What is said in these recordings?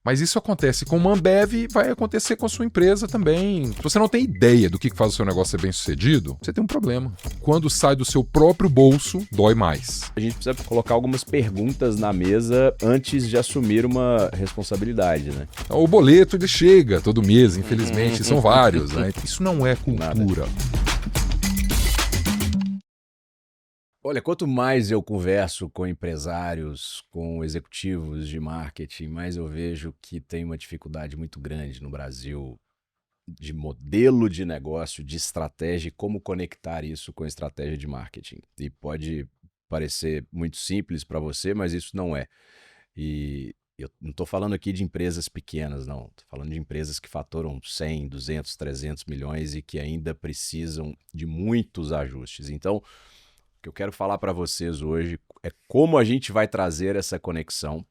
Mas isso acontece com uma Ambev, vai acontecer com a sua empresa também. Se você não tem ideia do que faz o seu negócio ser bem sucedido, você tem um problema. Quando sai do seu próprio bolso, dói mais. A gente precisa colocar algumas perguntas na mesa antes de assumir uma responsabilidade, né? O boleto ele chega todo mês, infelizmente, são vários, né? Isso não é cultura. Nada. Olha, quanto mais eu converso com empresários, com executivos de marketing, mais eu vejo que tem uma dificuldade muito grande no Brasil de modelo de negócio, de estratégia e como conectar isso com a estratégia de marketing. E pode parecer muito simples para você, mas isso não é. E eu não estou falando aqui de empresas pequenas, não. Estou falando de empresas que faturam 100, 200, 300 milhões e que ainda precisam de muitos ajustes. Então, o que eu quero falar para vocês hoje é como a gente vai trazer essa conexão.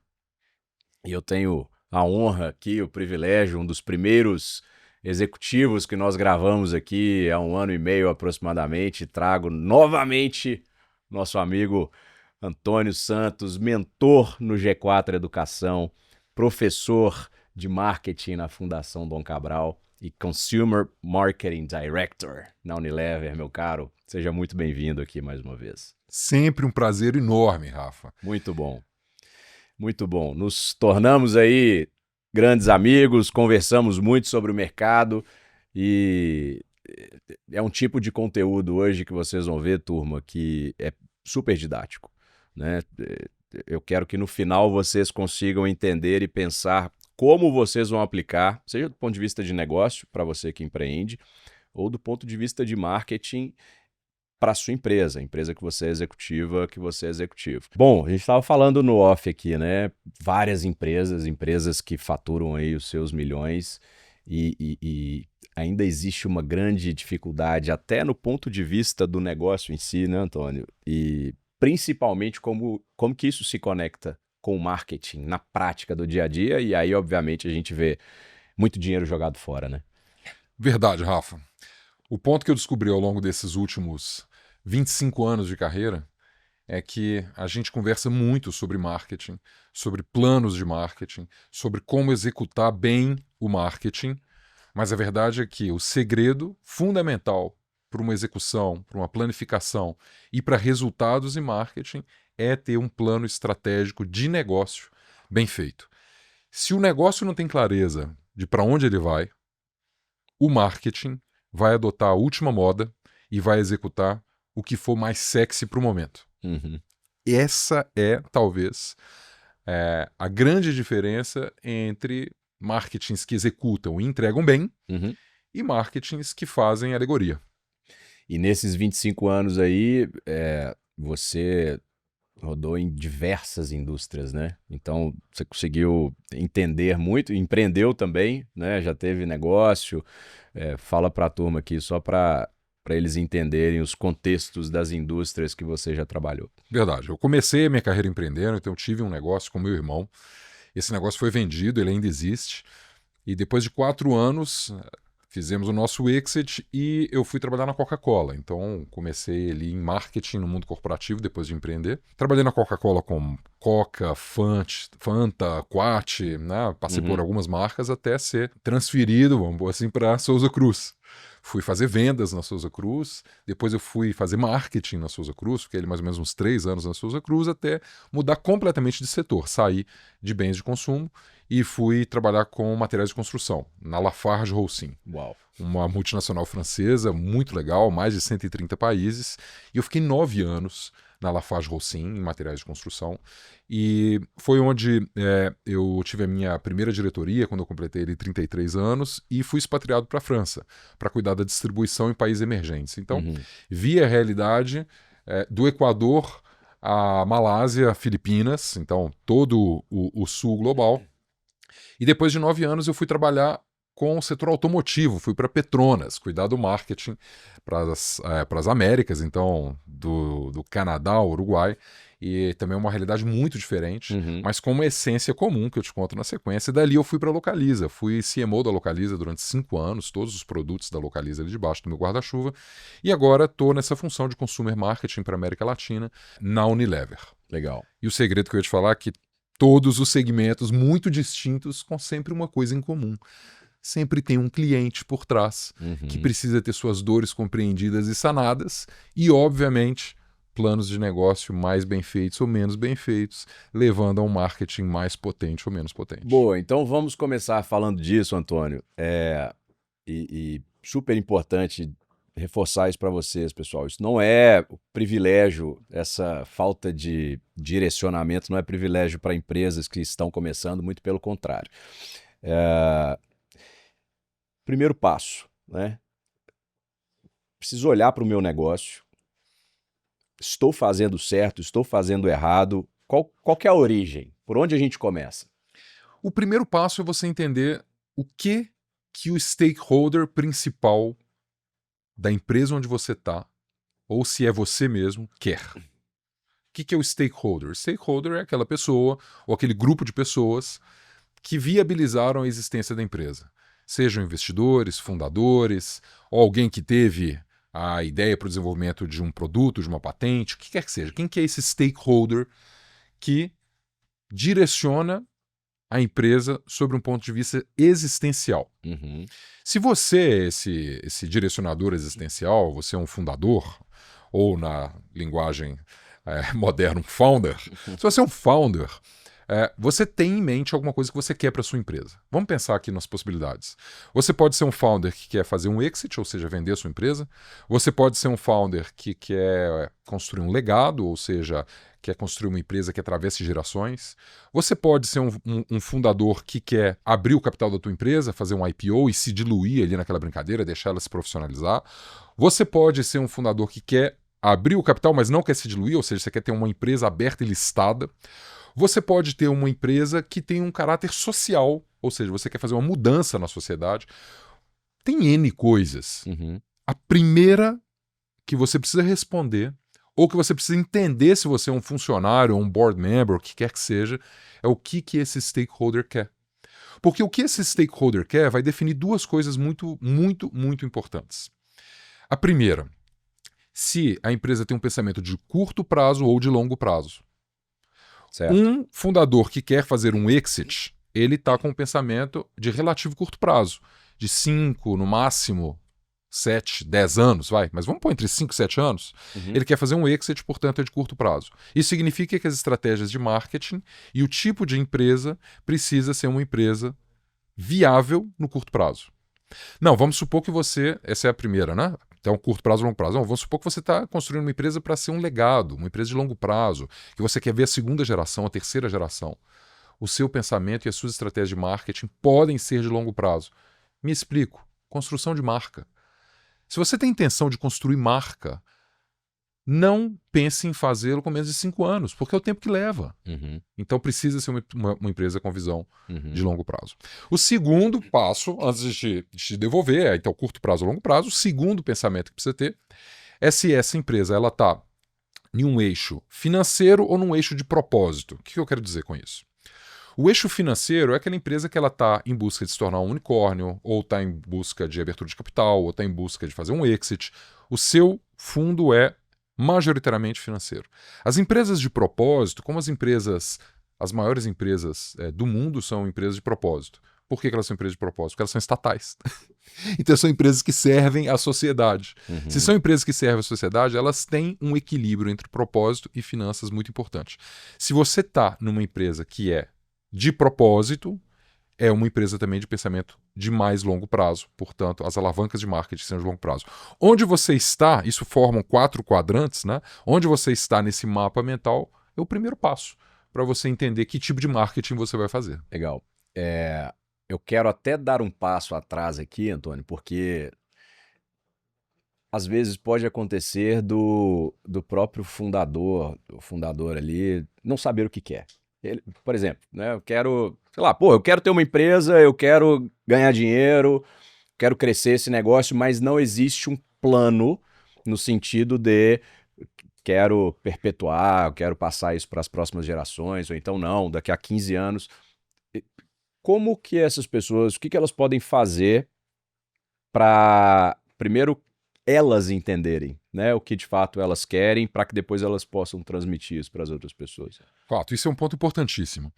E eu tenho a honra aqui, o privilégio, um dos primeiros executivos que nós gravamos aqui há 1 ano e meio aproximadamente. Trago novamente nosso amigo Antônio Santos, mentor no G4 Educação, professor de marketing na Fundação Dom Cabral e Consumer Marketing Director na Unilever, meu caro. Seja muito bem-vindo aqui mais uma vez. Sempre um prazer enorme, Rafa. Muito bom. Muito bom. Nos tornamos aí grandes amigos, conversamos muito sobre o mercado e é um tipo de conteúdo hoje que vocês vão ver, turma, que é super didático, né? Eu quero que no final vocês consigam entender e pensar como vocês vão aplicar, seja do ponto de vista de negócio, para você que empreende, ou do ponto de vista de marketing para a sua empresa, a empresa que você é executiva, que você é executivo. Bom, a gente estava falando no off aqui, né? Várias empresas que faturam aí os seus milhões e ainda existe uma grande dificuldade até no ponto de vista do negócio em si, né, Antônio? E principalmente como que isso se conecta com o marketing na prática do dia a dia, e aí, obviamente, a gente vê muito dinheiro jogado fora, né? Verdade, Rafa. O ponto que eu descobri ao longo desses últimos 25 anos de carreira é que a gente conversa muito sobre marketing, sobre planos de marketing, sobre como executar bem o marketing, mas a verdade é que o segredo fundamental para uma execução, para uma planificação e para resultados em marketing é ter um plano estratégico de negócio bem feito. Se o negócio não tem clareza de para onde ele vai, o marketing vai adotar a última moda e vai executar o que for mais sexy para o momento. Uhum. Essa é, talvez, a grande diferença entre marketings que executam e entregam bem e marketings que fazem alegoria. E nesses 25 anos aí, você rodou em diversas indústrias, né? Então, você conseguiu entender muito, empreendeu também, né? Já teve negócio. Fala para a turma aqui, só para eles entenderem os contextos das indústrias que você já trabalhou. Verdade. Eu comecei a minha carreira empreendendo, então eu tive um negócio com meu irmão. Esse negócio foi vendido, ele ainda existe. E depois de 4 anos, fizemos o nosso exit e eu fui trabalhar na Coca-Cola. Então, comecei ali em marketing no mundo corporativo, depois de empreender. Trabalhei na Coca-Cola com Coca, Fanta, Quat, né? Passei por algumas marcas até ser transferido, vamos dizer assim, para Souza Cruz. Fui fazer vendas na Souza Cruz, depois eu fui fazer marketing na Souza Cruz, fiquei ali mais ou menos uns 3 anos na Souza Cruz, até mudar completamente de setor, sair de bens de consumo e fui trabalhar com materiais de construção, na Lafarge Holcim. Uau. Uma multinacional francesa, muito legal, mais de 130 países, e eu fiquei 9 anos na Lafarge Holcim, em materiais de construção, e foi onde eu tive a minha primeira diretoria, quando eu completei ali 33 anos, e fui expatriado para a França, para cuidar da distribuição em países emergentes. Então, vi a realidade do Equador à Malásia, Filipinas, então todo o sul global, e depois de 9 anos eu fui trabalhar com o setor automotivo, fui para Petronas, cuidar do marketing para as Américas, então do Canadá ao Uruguai, e também uma realidade muito diferente, mas com uma essência comum que eu te conto na sequência. E dali eu fui para a Localiza, fui CMO da Localiza durante 5 anos, todos os produtos da Localiza ali debaixo do meu guarda-chuva, e agora estou nessa função de consumer marketing para a América Latina na Unilever. Legal. E o segredo que eu ia te falar é que todos os segmentos muito distintos com sempre uma coisa em comum. Sempre tem um cliente por trás que precisa ter suas dores compreendidas e sanadas e, obviamente, planos de negócio mais bem feitos ou menos bem feitos, levando a um marketing mais potente ou menos potente. Boa, então vamos começar falando disso, Antônio. E super importante reforçar isso para vocês, pessoal. Isso não é privilégio, essa falta de direcionamento não é privilégio para empresas que estão começando, muito pelo contrário. Primeiro passo, né? Preciso olhar para o meu negócio. Estou fazendo certo? Estou fazendo errado? Qual que é a origem? Por onde a gente começa? O primeiro passo é você entender o que o stakeholder principal da empresa onde você está, ou se é você mesmo, quer. O que é o stakeholder? O stakeholder é aquela pessoa ou aquele grupo de pessoas que viabilizaram a existência da empresa. Sejam investidores, fundadores, ou alguém que teve a ideia para o desenvolvimento de um produto, de uma patente, o que quer que seja. Quem que é esse stakeholder que direciona a empresa sobre um ponto de vista existencial? Se você é esse direcionador existencial, você é um fundador, ou na linguagem moderna, um founder. Se você é um founder, você tem em mente alguma coisa que você quer para sua empresa. Vamos pensar aqui nas possibilidades. Você pode ser um founder que quer fazer um exit, ou seja, vender a sua empresa. Você pode ser um founder que quer construir um legado, ou seja, quer construir uma empresa que atravesse gerações. Você pode ser um fundador que quer abrir o capital da tua empresa, fazer um IPO e se diluir ali naquela brincadeira, deixar ela se profissionalizar. Você pode ser um fundador que quer abrir o capital, mas não quer se diluir, ou seja, você quer ter uma empresa aberta e listada. Você pode ter uma empresa que tem um caráter social, ou seja, você quer fazer uma mudança na sociedade. Tem N coisas. A primeira que você precisa responder, ou que você precisa entender se você é um funcionário, ou um board member, o que quer que seja, é o que esse stakeholder quer. Porque o que esse stakeholder quer vai definir duas coisas muito, muito, muito importantes. A primeira, se a empresa tem um pensamento de curto prazo ou de longo prazo. Certo. Um fundador que quer fazer um exit, ele está com um pensamento de relativo curto prazo, de 5, no máximo 7, 10 anos, vai, mas vamos pôr entre 5 e 7 anos. Ele quer fazer um exit, portanto é de curto prazo. Isso significa que as estratégias de marketing e o tipo de empresa precisa ser uma empresa viável no curto prazo. Não, vamos supor que você, essa é a primeira, né? Então, curto prazo, longo prazo. Não, vamos supor que você está construindo uma empresa para ser um legado, uma empresa de longo prazo, que você quer ver a segunda geração, a terceira geração. O seu pensamento e as suas estratégias de marketing podem ser de longo prazo. Me explico. Construção de marca. Se você tem intenção de construir marca, não pense em fazê-lo com menos de 5 anos, porque é o tempo que leva. Então precisa ser uma empresa com visão de longo prazo. O segundo passo, antes de te devolver, então curto prazo ou longo prazo, o segundo pensamento que precisa ter é se essa empresa está em um eixo financeiro ou num eixo de propósito. O que eu quero dizer com isso? O eixo financeiro é aquela empresa que ela está em busca de se tornar um unicórnio, ou está em busca de abertura de capital, ou está em busca de fazer um exit. O seu fundo é majoritariamente financeiro. As empresas de propósito, como as maiores empresas do mundo são empresas de propósito. Por que elas são empresas de propósito? Porque elas são estatais. Então são empresas que servem à sociedade. Se são empresas que servem à sociedade, elas têm um equilíbrio entre propósito e finanças muito importante. Se você está numa empresa que é de propósito, é uma empresa também de pensamento de mais longo prazo. Portanto, as alavancas de marketing são de longo prazo. Onde você está, isso formam 4 quadrantes, né? Onde você está nesse mapa mental é o primeiro passo para você entender que tipo de marketing você vai fazer. Legal. Eu quero até dar um passo atrás aqui, Antônio, porque às vezes pode acontecer do próprio fundador, o fundador ali, não saber o que quer. Ele, por exemplo, né, eu quero, sei lá, eu quero ter uma empresa, eu quero ganhar dinheiro, quero crescer esse negócio, mas não existe um plano no sentido de quero perpetuar, quero passar isso para as próximas gerações, ou então não, daqui a 15 anos. Como que essas pessoas, o que elas podem fazer para, primeiro, elas entenderem, né, o que de fato elas querem, para que depois elas possam transmitir isso para as outras pessoas. Fato, isso é um ponto importantíssimo.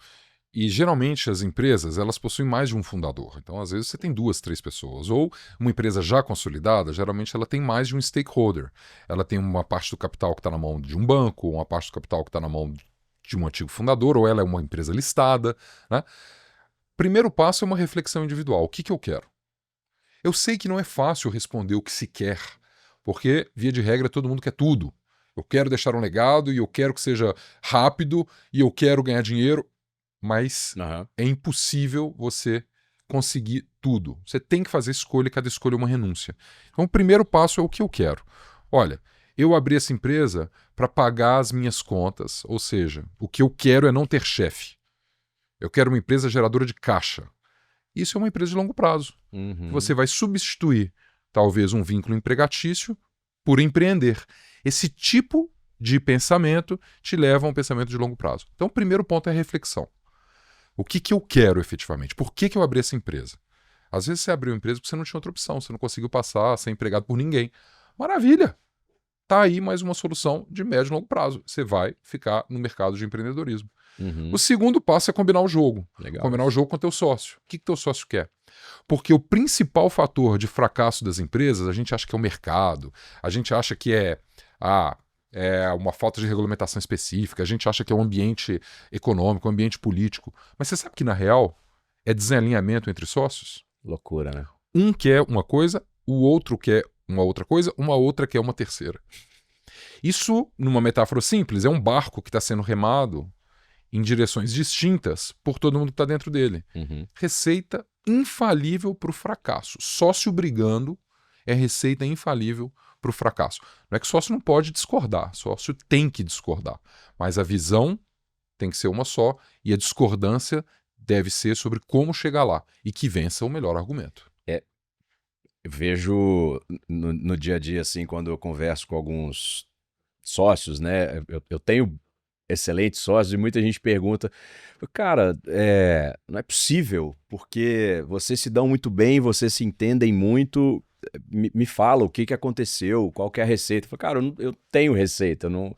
E geralmente as empresas, elas possuem mais de um fundador. Então, às vezes, você tem 2, 3 pessoas. Ou uma empresa já consolidada, geralmente ela tem mais de um stakeholder. Ela tem uma parte do capital que está na mão de um banco, uma parte do capital que está na mão de um antigo fundador, ou ela é uma empresa listada, né? Primeiro passo é uma reflexão individual. O que que eu quero? Eu sei que não é fácil responder o que se quer, porque, via de regra, todo mundo quer tudo. Eu quero deixar um legado e eu quero que seja rápido e eu quero ganhar dinheiro. Mas é impossível você conseguir tudo. Você tem que fazer escolha e cada escolha é uma renúncia. Então, o primeiro passo é o que eu quero. Olha, eu abri essa empresa para pagar as minhas contas, ou seja, o que eu quero é não ter chefe. Eu quero uma empresa geradora de caixa. Isso é uma empresa de longo prazo. Você vai substituir, talvez, um vínculo empregatício por empreender. Esse tipo de pensamento te leva a um pensamento de longo prazo. Então, o primeiro ponto é a reflexão. O que que eu quero efetivamente? Por que que eu abri essa empresa? Às vezes você abriu uma empresa porque você não tinha outra opção, você não conseguiu passar a ser empregado por ninguém. Maravilha! Tá aí mais uma solução de médio e longo prazo. Você vai ficar no mercado de empreendedorismo. O segundo passo é combinar o jogo. Legal. Combinar o jogo com o teu sócio. O que que teu sócio quer? Porque o principal fator de fracasso das empresas, a gente acha que é o mercado, a gente acha que é uma falta de regulamentação específica, a gente acha que é um ambiente econômico, um ambiente político. Mas você sabe que, na real, é desalinhamento entre sócios? Loucura, né? Um quer uma coisa, o outro quer uma outra coisa, uma outra quer uma terceira. Isso, numa metáfora simples, é um barco que está sendo remado em direções distintas por todo mundo que está dentro dele. Receita infalível para o fracasso. Sócio brigando é receita infalível para o fracasso. Não é que sócio não pode discordar, sócio tem que discordar, mas a visão tem que ser uma só e a discordância deve ser sobre como chegar lá e que vença o melhor argumento. Eu vejo no dia a dia, assim, quando eu converso com alguns sócios, né, eu tenho excelentes sócios e muita gente pergunta, cara, não é possível, porque vocês se dão muito bem, vocês se entendem muito, me fala o que aconteceu, qual que é a receita. Eu falo, cara, eu tenho receita, eu não...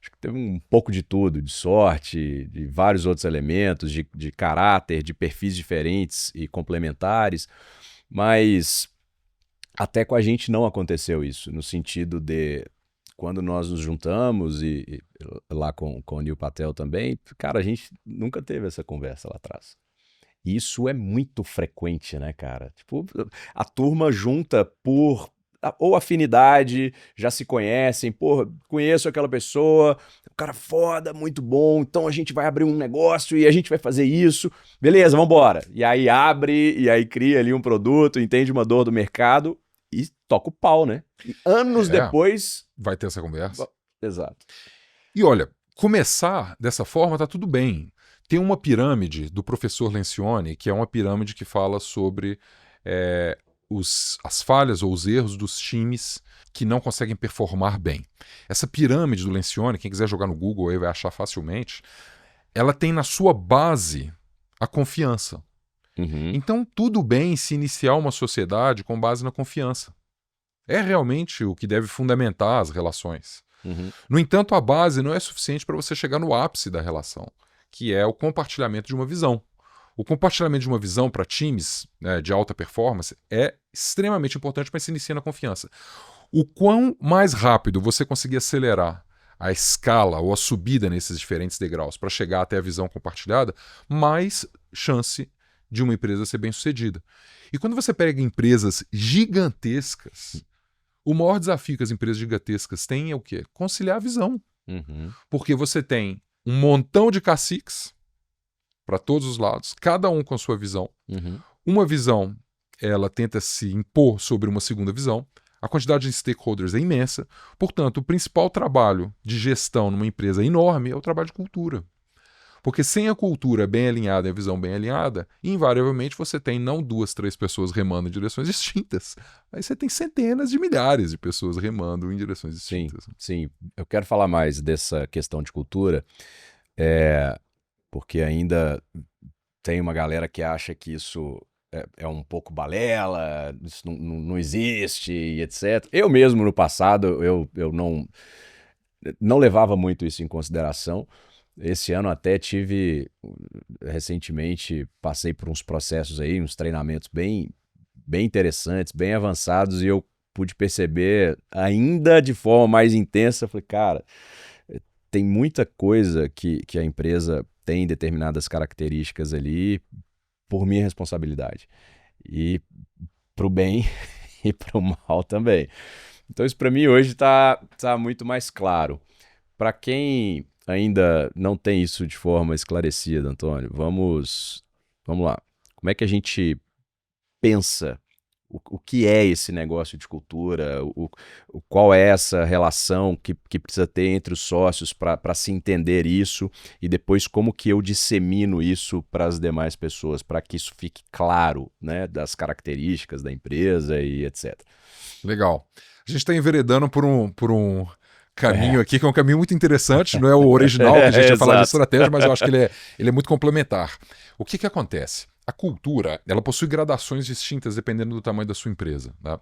Acho que tem um pouco de tudo, de sorte, de vários outros elementos, de caráter, de perfis diferentes e complementares, mas até com a gente não aconteceu isso, no sentido de quando nós nos juntamos e lá com o Neil Patel também, cara, a gente nunca teve essa conversa lá atrás. E isso é muito frequente, né, cara? Tipo, a turma junta por ou afinidade, já se conhecem, porra, conheço aquela pessoa, o cara foda, muito bom, então a gente vai abrir um negócio e a gente vai fazer isso, beleza, vambora. E aí abre, e aí cria ali um produto, entende uma dor do mercado e toca o pau, né? E anos depois... Vai ter essa conversa. Exato. E olha, começar dessa forma tá tudo bem. Tem uma pirâmide do professor Lencioni, que é uma pirâmide que fala sobre as falhas ou os erros dos times que não conseguem performar bem. Essa pirâmide do Lencioni, quem quiser jogar no Google aí vai achar facilmente, ela tem na sua base a confiança. Então tudo bem se iniciar uma sociedade com base na confiança. É realmente o que deve fundamentar as relações. No entanto, a base não é suficiente para você chegar no ápice da relação, que é o compartilhamento de uma visão. O compartilhamento de uma visão para times, né, de alta performance é extremamente importante, mas se inicia na confiança. O quão mais rápido você conseguir acelerar a escala ou a subida nesses diferentes degraus para chegar até a visão compartilhada, mais chance de uma empresa ser bem-sucedida. E quando você pega empresas gigantescas, o maior desafio que as empresas gigantescas têm é o quê? Conciliar a visão. Porque você tem um montão de caciques para todos os lados, cada um com a sua visão. Uma visão, ela tenta se impor sobre uma segunda visão. A quantidade de stakeholders é imensa. Portanto, o principal trabalho de gestão numa empresa enorme é o trabalho de cultura. Porque sem a cultura bem alinhada e a visão bem alinhada, invariavelmente você tem não 2, 3 pessoas remando em direções distintas. Aí você tem centenas de milhares de pessoas remando em direções distintas. Sim. Eu quero falar mais dessa questão de cultura, porque ainda tem uma galera que acha que isso é um pouco balela, isso não existe, e etc. Eu mesmo, no passado, eu não levava muito isso em consideração. Esse ano até recentemente, passei por uns processos aí, uns treinamentos bem interessantes, bem avançados, e eu pude perceber ainda de forma mais intensa, falei, cara, tem muita coisa que a empresa tem determinadas características ali por minha responsabilidade. E pro bem e pro mal também. Então isso para mim hoje tá muito mais claro. Para quem ainda não tem isso de forma esclarecida, Antônio, vamos lá. Como é que a gente pensa o que é esse negócio de cultura, qual é essa relação que precisa ter entre os sócios para se entender isso, e depois como que eu dissemino isso para as demais pessoas, para que isso fique claro, né, das características da empresa e etc. Legal. A gente está enveredando por um caminho aqui, que é um caminho muito interessante, não é o original que a gente ia falar de estratégia, mas eu acho que ele é muito complementar. O que acontece? A cultura, ela possui gradações distintas dependendo do tamanho da sua empresa. Tá?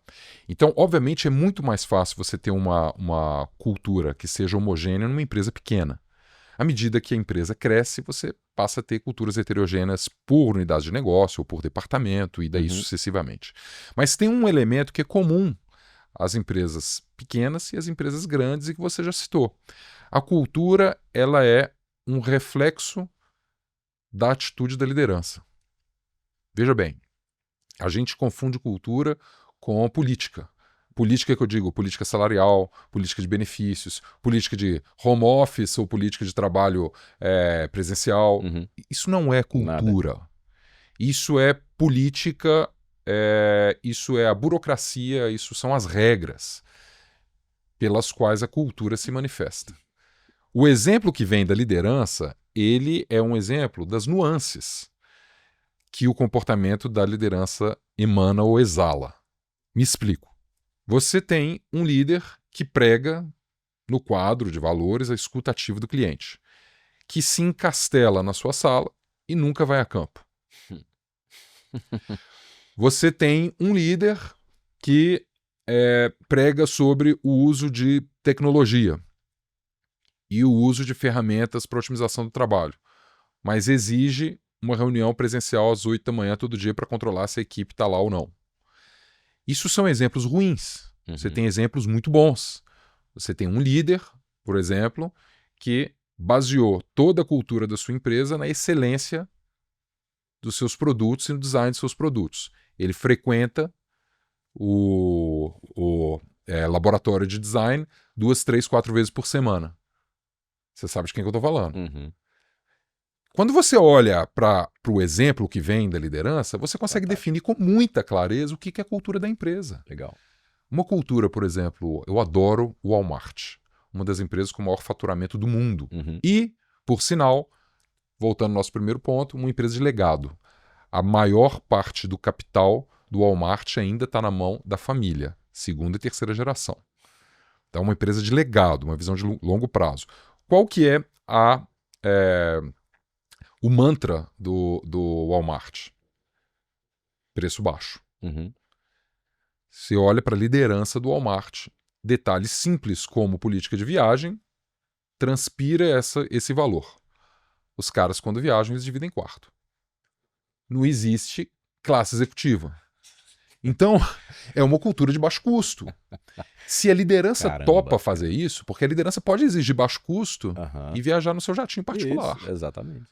Então, obviamente, é muito mais fácil você ter uma cultura que seja homogênea numa empresa pequena. À medida que a empresa cresce, você passa a ter culturas heterogêneas por unidade de negócio ou por departamento e daí sucessivamente. Mas tem um elemento que é comum às empresas pequenas e às empresas grandes e que você já citou. A cultura, ela é um reflexo da atitude da liderança. Veja bem, a gente confunde cultura com política. Política que eu digo, política salarial, política de benefícios, política de home office ou política de trabalho presencial. Isso não é cultura. Nada. Isso é política, isso é a burocracia, isso são as regras pelas quais a cultura se manifesta. O exemplo que vem da liderança, ele é um exemplo das nuances que o comportamento da liderança emana ou exala. Me explico. Você tem um líder que prega no quadro de valores a escuta ativa do cliente, que se encastela na sua sala e nunca vai a campo. Você tem um líder que prega sobre o uso de tecnologia e o uso de ferramentas para otimização do trabalho, mas exige uma reunião presencial às 8 da manhã todo dia para controlar se a equipe está lá ou não. Isso são exemplos ruins. Você tem exemplos muito bons. Você tem um líder, por exemplo, que baseou toda a cultura da sua empresa na excelência dos seus produtos e no design dos seus produtos. Ele frequenta o laboratório de design 2, 3, 4 vezes por semana. Você sabe de quem que eu estou falando. Quando você olha para o exemplo que vem da liderança, você consegue definir com muita clareza o que é a cultura da empresa. Legal. Uma cultura, por exemplo, eu adoro o Walmart, uma das empresas com o maior faturamento do mundo. E, por sinal, voltando ao nosso primeiro ponto, uma empresa de legado. A maior parte do capital do Walmart ainda está na mão da família, segunda e terceira geração. Então, uma empresa de legado, uma visão de longo prazo. Qual que é o mantra do Walmart? Preço baixo. Você olha para a liderança do Walmart, detalhes simples como política de viagem, transpira esse valor. Os caras, quando viajam, eles dividem quarto. Não existe classe executiva. Então, é uma cultura de baixo custo. Se a liderança topa fazer isso, porque a liderança pode exigir baixo custo e viajar no seu jatinho particular. Isso, exatamente.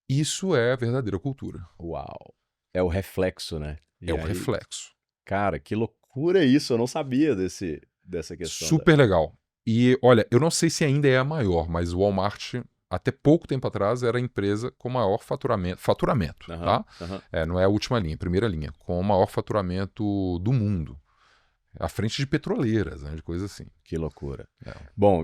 Isso é a verdadeira cultura. Uau. É o reflexo, né? O reflexo. Cara, que loucura isso. Eu não sabia dessa questão. Super legal. E, olha, eu não sei se ainda é a maior, mas o Walmart, até pouco tempo atrás, era a empresa com maior faturamento, tá? Não é a última linha, a primeira linha, com o maior faturamento do mundo. À frente de petroleiras, né, de coisas assim. Que loucura. Bom,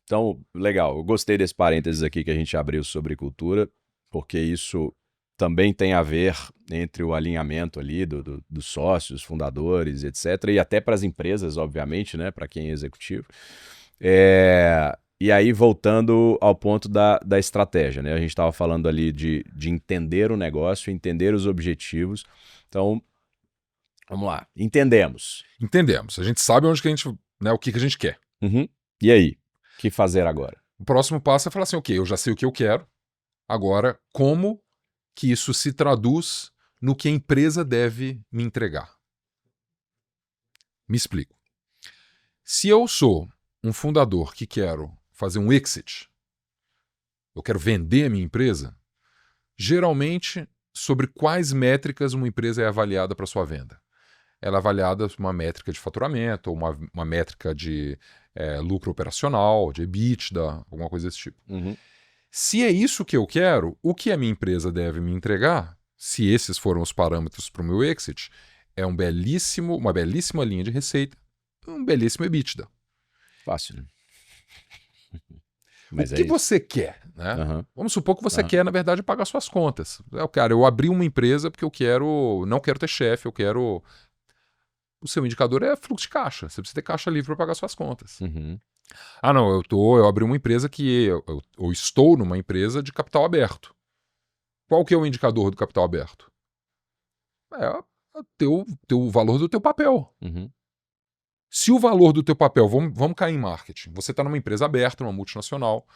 então, legal. Eu gostei desse parênteses aqui que a gente abriu sobre cultura, porque isso também tem a ver entre o alinhamento ali dos sócios, fundadores, etc. E até para as empresas, obviamente, né, para quem é executivo. E aí, voltando ao ponto da estratégia, né? A gente estava falando ali de entender o negócio, entender os objetivos. Então, vamos lá. Entendemos. Entendemos. A gente sabe onde que a gente, né, o que a gente quer. Uhum. E aí? O que fazer agora? O próximo passo é falar assim, ok, eu já sei o que eu quero, agora como que isso se traduz no que a empresa deve me entregar? Me explico. Se eu sou um fundador que quero fazer um exit, eu quero vender a minha empresa, geralmente, sobre quais métricas uma empresa é avaliada para sua venda? Ela é avaliada uma métrica de faturamento, ou uma métrica de lucro operacional, de EBITDA, alguma coisa desse tipo. Uhum. Se é isso que eu quero, o que a minha empresa deve me entregar, se esses foram os parâmetros para o meu exit, é uma belíssima linha de receita, um belíssimo EBITDA. Fácil, né? O Mas que é isso. você quer, né? Uhum. Vamos supor que você quer, na verdade, pagar suas contas. Cara, eu abri uma empresa porque não quero ter chefe, eu quero... O seu indicador é fluxo de caixa. Você precisa ter caixa livre para pagar suas contas. Uhum. Ah, não, eu abri uma empresa eu estou numa empresa de capital aberto. Qual que é o indicador do capital aberto? É o valor do teu papel. Uhum. Se o valor do teu papel, vamos cair em marketing, você está numa empresa aberta, numa multinacional,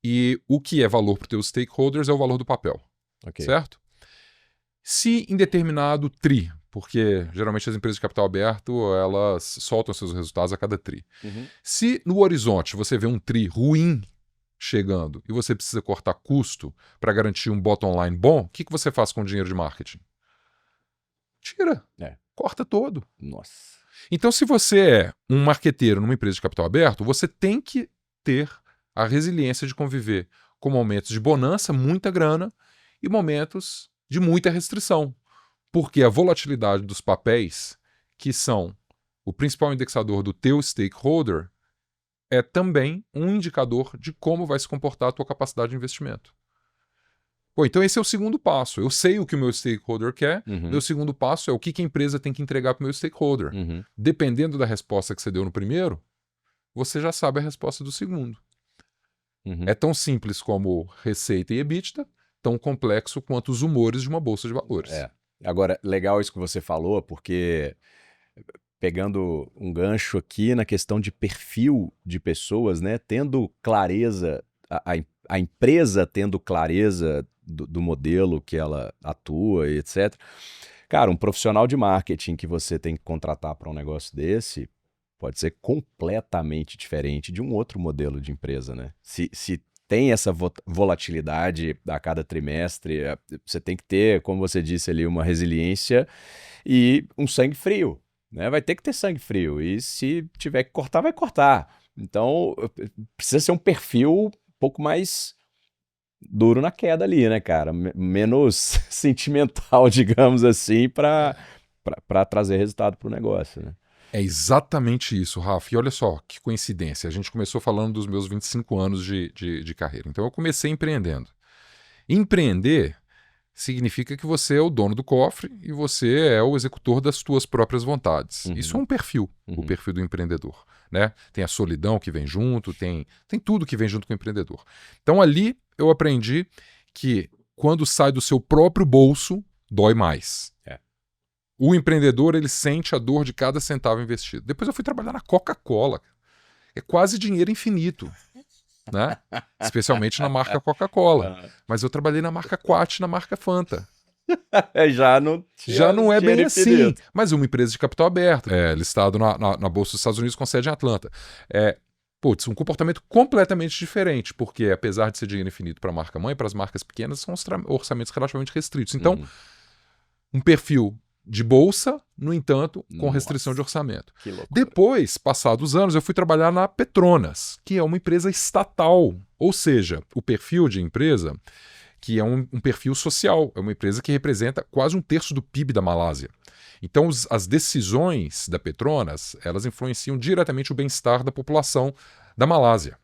e o que é valor para os teus stakeholders é o valor do papel, Okay. certo? Se em determinado TRI, porque geralmente as empresas de capital aberto, elas soltam seus resultados a cada TRI. Uhum. Se no horizonte você vê um TRI ruim chegando e você precisa cortar custo para garantir um bottom line bom, o que você faz com o dinheiro de marketing? Tira. Corta todo. Nossa. Então, se você é um marqueteiro numa empresa de capital aberto, você tem que ter a resiliência de conviver com momentos de bonança, muita grana, e momentos de muita restrição. Porque a volatilidade dos papéis, que são o principal indexador do teu stakeholder, é também um indicador de como vai se comportar a tua capacidade de investimento. Pô, então esse é o segundo passo. Eu sei o que o meu stakeholder quer. Uhum. Meu segundo passo é o que a empresa tem que entregar para o meu stakeholder. Uhum. Dependendo da resposta que você deu no primeiro, você já sabe a resposta do segundo. Uhum. É tão simples como receita e EBITDA, tão complexo quanto os humores de uma bolsa de valores. Agora, legal isso que você falou, porque pegando um gancho aqui na questão de perfil de pessoas, né? Tendo clareza, a empresa tendo clareza do modelo que ela atua e etc. Cara, um profissional de marketing que você tem que contratar para um negócio desse pode ser completamente diferente de um outro modelo de empresa, né? Se tem essa volatilidade a cada trimestre, você tem que ter, como você disse ali, uma resiliência e um sangue frio, né? Vai ter que ter sangue frio e se tiver que cortar, vai cortar. Então, precisa ser um perfil um pouco mais duro na queda ali, né, cara? Menos sentimental, digamos assim, para trazer resultado para o negócio, né? É exatamente isso, Rafa. E olha só, que coincidência. A gente começou falando dos meus 25 anos de carreira. Então eu comecei empreendendo. Empreender significa que você é o dono do cofre e você é o executor das suas próprias vontades. Uhum. Isso é um perfil, o perfil do empreendedor. Né? Tem a solidão que vem junto, tem tudo que vem junto com o empreendedor. Então ali eu aprendi que quando sai do seu próprio bolso, dói mais. O empreendedor, ele sente a dor de cada centavo investido. Depois eu fui trabalhar na Coca-Cola. É quase dinheiro infinito, né? Especialmente na marca Coca-Cola. Mas eu trabalhei na marca Quat, na marca Fanta. Já não é bem assim. Mas uma empresa de capital aberto, listado na Bolsa dos Estados Unidos com sede em Atlanta. Um comportamento completamente diferente, porque apesar de ser dinheiro infinito para a marca mãe, para as marcas pequenas são orçamentos relativamente restritos. Então, um perfil de bolsa, no entanto, com restrição de orçamento. Depois, passados anos, eu fui trabalhar na Petronas, que é uma empresa estatal. Ou seja, o perfil de empresa que é um perfil social. É uma empresa que representa quase 1/3 do PIB da Malásia. Então, as decisões da Petronas, elas influenciam diretamente o bem-estar da população da Malásia.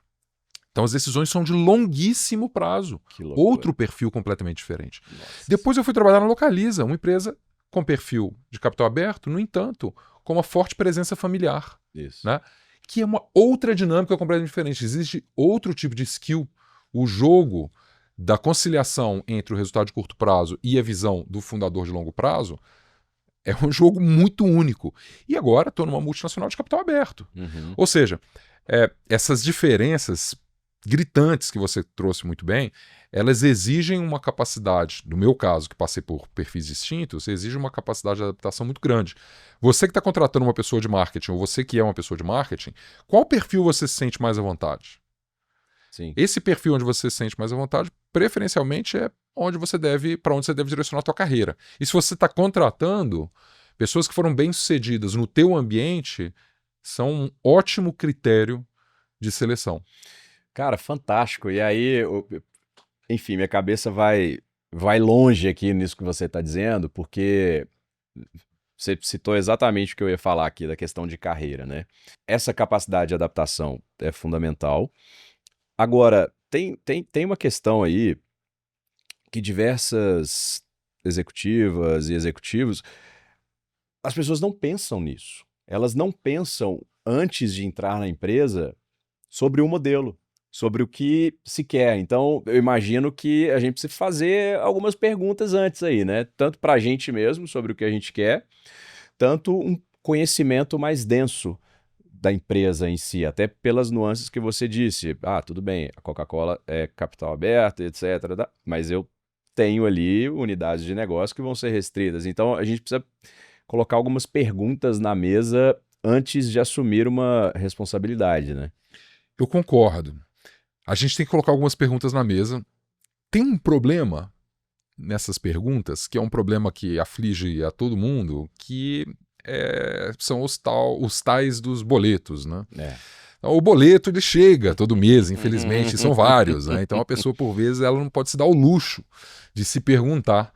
Então, as decisões são de longuíssimo prazo. Outro perfil completamente diferente. Depois eu fui trabalhar na Localiza, uma empresa com perfil de capital aberto, no entanto, com uma forte presença familiar. Isso. Né? que é uma outra dinâmica completamente diferente. Existe outro tipo de skill. O jogo da conciliação entre o resultado de curto prazo e a visão do fundador de longo prazo é um jogo muito único. E agora estou numa multinacional de capital aberto. Ou seja, essas diferenças gritantes que você trouxe muito bem, elas exigem uma capacidade, no meu caso, que passei por perfis distintos, exige uma capacidade de adaptação muito grande. Você que está contratando uma pessoa de marketing, ou você que é uma pessoa de marketing, qual perfil você se sente mais à vontade? Sim. Esse perfil onde você se sente mais à vontade, preferencialmente é para onde você deve direcionar a tua carreira. E se você está contratando, pessoas que foram bem-sucedidas no teu ambiente são um ótimo critério de seleção. Cara, fantástico. E aí, enfim, minha cabeça vai longe aqui nisso que você está dizendo, porque você citou exatamente o que eu ia falar aqui da questão de carreira, né? Essa capacidade de adaptação é fundamental. Agora, tem uma questão aí que diversas executivas e executivos, as pessoas não pensam nisso. Elas não pensam, antes de entrar na empresa, sobre o modelo, sobre o que se quer. Então, eu imagino que a gente precisa fazer algumas perguntas antes aí, né? Tanto para a gente mesmo, sobre o que a gente quer, tanto um conhecimento mais denso da empresa em si, até pelas nuances que você disse. Ah, tudo bem, a Coca-Cola é capital aberto, etc. Mas eu tenho ali unidades de negócio que vão ser restritas. Então, a gente precisa colocar algumas perguntas na mesa antes de assumir uma responsabilidade, né? Eu concordo. A gente tem que colocar algumas perguntas na mesa. Tem um problema nessas perguntas, que é um problema que aflige a todo mundo, que são os tais dos boletos, né? Então, o boleto ele chega todo mês, infelizmente, e são vários, né? Então a pessoa, por vezes, ela não pode se dar o luxo de se perguntar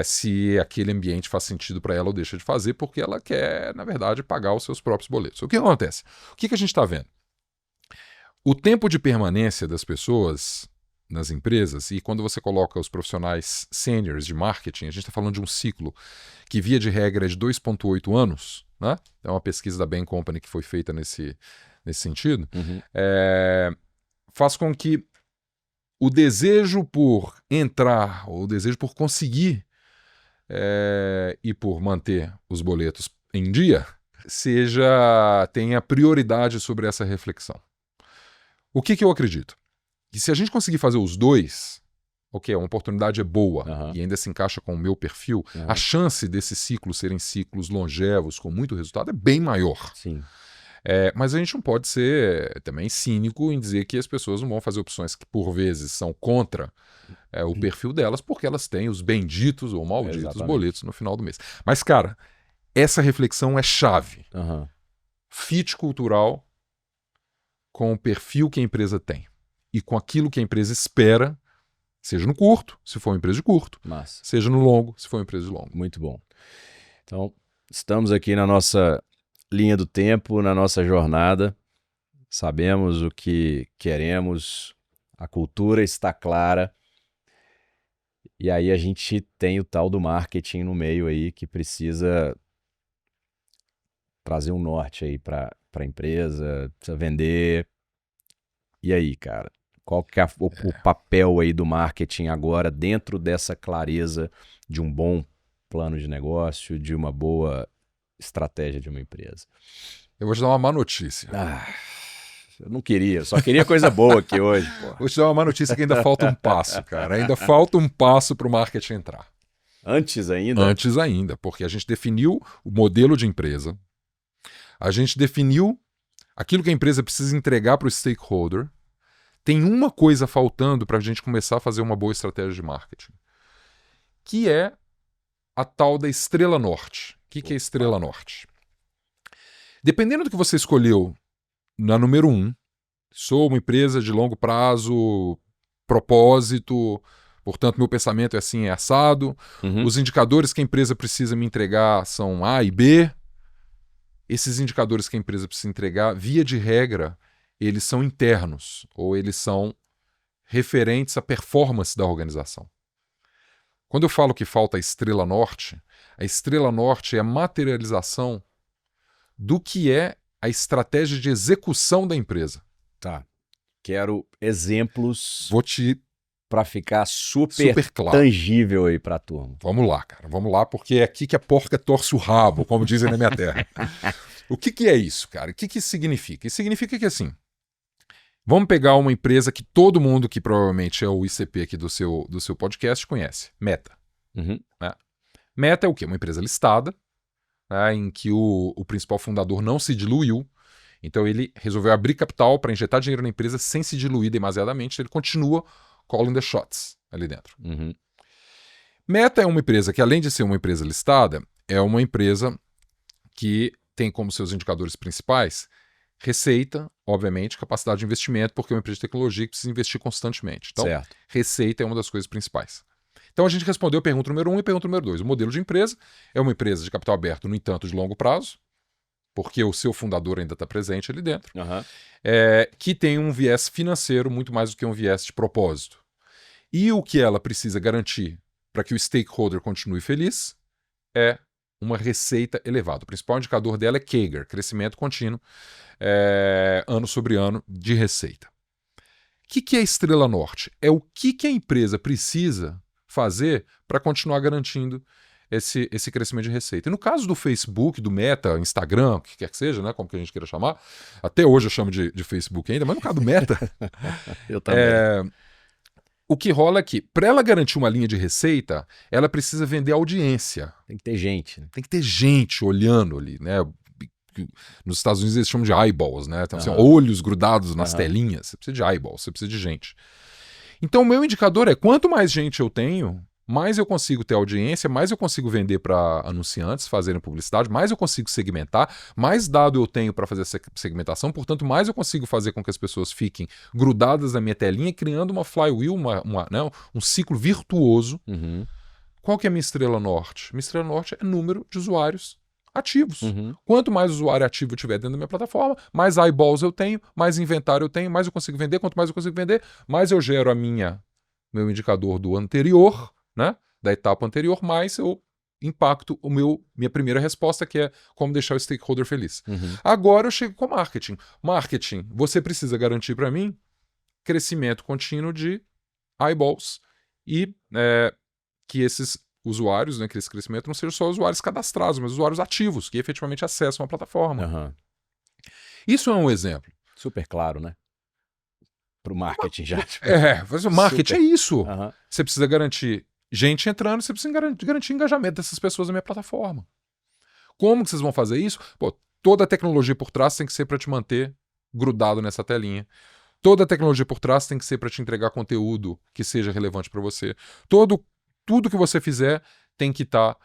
se aquele ambiente faz sentido para ela ou deixa de fazer, porque ela quer, na verdade, pagar os seus próprios boletos. O que acontece? O que a gente está vendo? O tempo de permanência das pessoas nas empresas, e quando você coloca os profissionais seniors de marketing, a gente está falando de um ciclo que, via de regra, é de 2,8 anos, né? É uma pesquisa da Bain Company que foi feita nesse sentido, faz com que o desejo por entrar, ou o desejo por conseguir e por manter os boletos em dia, tenha prioridade sobre essa reflexão. O que eu acredito? Que se a gente conseguir fazer os dois, a oportunidade é boa e ainda se encaixa com o meu perfil, a chance desses ciclos serem ciclos longevos, com muito resultado, é bem maior. Sim. Mas a gente não pode ser também cínico em dizer que as pessoas não vão fazer opções que, por vezes, são contra o perfil delas, porque elas têm os benditos ou malditos boletos no final do mês. Mas, cara, essa reflexão é chave. Fit cultural com o perfil que a empresa tem e com aquilo que a empresa espera, seja no curto, se for uma empresa de curto, seja no longo, se for uma empresa de longo. Muito bom. Então, estamos aqui na nossa linha do tempo, na nossa jornada, sabemos o que queremos, a cultura está clara, e aí a gente tem o tal do marketing no meio aí que precisa trazer um norte aí para a empresa, precisa vender. E aí, cara, qual que é o papel aí do marketing agora dentro dessa clareza de um bom plano de negócio, de uma boa estratégia de uma empresa? Eu vou te dar uma má notícia. Eu não queria, eu só queria coisa boa aqui hoje, pô. Vou te dar uma má notícia que ainda falta um passo, cara. Ainda falta um passo para o marketing entrar. Antes ainda? Antes ainda, porque a gente definiu o modelo de empresa, a gente definiu aquilo que a empresa precisa entregar para o stakeholder. Tem uma coisa faltando para a gente começar a fazer uma boa estratégia de marketing, que é a tal da estrela norte. O que é a estrela norte? Dependendo do que você escolheu na número 1, sou uma empresa de longo prazo, propósito, portanto meu pensamento é assim, é assado, os indicadores que a empresa precisa me entregar são A e B. Esses indicadores que a empresa precisa entregar, via de regra, eles são internos, ou eles são referentes à performance da organização. Quando eu falo que falta a estrela norte é a materialização do que é a estratégia de execução da empresa. Tá. Quero exemplos Vou te... para ficar super claro. Tangível aí pra turma. Vamos lá, cara. Vamos lá, porque é aqui que a porca torce o rabo, como dizem na minha terra. O que é isso, cara? O que isso significa? Isso significa que, assim, vamos pegar uma empresa que todo mundo, que provavelmente é o ICP aqui do seu podcast, conhece. Meta. Uhum. Né? Meta é o quê? Uma empresa listada, né, em que o principal fundador não se diluiu. Então ele resolveu abrir capital para injetar dinheiro na empresa sem se diluir demasiadamente. Ele continua calling the shots ali dentro. Uhum. Meta é uma empresa que, além de ser uma empresa listada, é uma empresa que tem como seus indicadores principais receita, obviamente, capacidade de investimento, porque é uma empresa de tecnologia que precisa investir constantemente. Então, certo. Receita é uma das coisas principais. Então a gente respondeu a pergunta número 1 e a pergunta número 2. O modelo de empresa é uma empresa de capital aberto, no entanto, de longo prazo, porque o seu fundador ainda está presente ali dentro, que tem um viés financeiro muito mais do que um viés de propósito. E o que ela precisa garantir para que o stakeholder continue feliz é uma receita elevada. O principal indicador dela é CAGR, crescimento contínuo, ano sobre ano de receita. O que é a estrela norte? É o que a empresa precisa fazer para continuar garantindo esse crescimento de receita. E no caso do Facebook, do Meta, Instagram, o que quer que seja, né, como que a gente queira chamar, até hoje eu chamo de Facebook ainda, mas no caso do Meta, eu também. O que rola é que, para ela garantir uma linha de receita, ela precisa vender audiência. Tem que ter gente. Né? Tem que ter gente olhando ali, né? Nos Estados Unidos eles chamam de eyeballs, né? Então, assim, olhos grudados nas telinhas. Você precisa de eyeballs, você precisa de gente. Então, o meu indicador é quanto mais gente eu tenho, mais eu consigo ter audiência, mais eu consigo vender para anunciantes fazerem publicidade, mais eu consigo segmentar, mais dado eu tenho para fazer essa segmentação, portanto, mais eu consigo fazer com que as pessoas fiquem grudadas na minha telinha, criando uma flywheel, um ciclo virtuoso. Uhum. Qual que é a minha estrela norte? Minha estrela norte é número de usuários ativos. Uhum. Quanto mais usuário ativo eu tiver dentro da minha plataforma, mais eyeballs eu tenho, mais inventário eu tenho, mais eu consigo vender. Quanto mais eu consigo vender, mais eu gero meu indicador do anterior, né, da etapa anterior, mais eu impacto minha primeira resposta, que é como deixar o stakeholder feliz. Uhum. Agora eu chego com marketing. Marketing, você precisa garantir para mim crescimento contínuo de eyeballs e que esses usuários, né, que esse crescimento não sejam só usuários cadastrados, mas usuários ativos, que efetivamente acessam a plataforma. Uhum. Isso é um exemplo. Super claro, né? Para o marketing já. Mas o marketing Super. é isso. Uhum. Você precisa garantir gente entrando, você precisa garantir engajamento dessas pessoas na minha plataforma. Como que vocês vão fazer isso? Pô, toda a tecnologia por trás tem que ser para te manter grudado nessa telinha. Toda a tecnologia por trás tem que ser para te entregar conteúdo que seja relevante para você. Tudo que você fizer tem que estar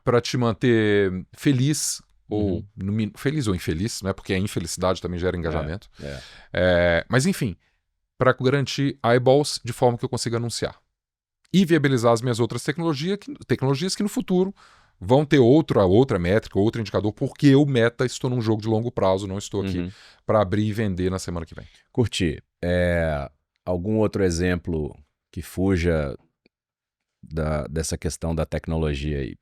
para te manter feliz, ou feliz ou infeliz, né? Porque a infelicidade também gera engajamento. Mas enfim, para garantir eyeballs de forma que eu consiga anunciar. E viabilizar as minhas outras tecnologias que no futuro vão ter outra métrica, outro indicador, porque eu, Meta, estou num jogo de longo prazo, não estou aqui para abrir e vender na semana que vem. Curti. Algum outro exemplo que fuja dessa questão da tecnologia aí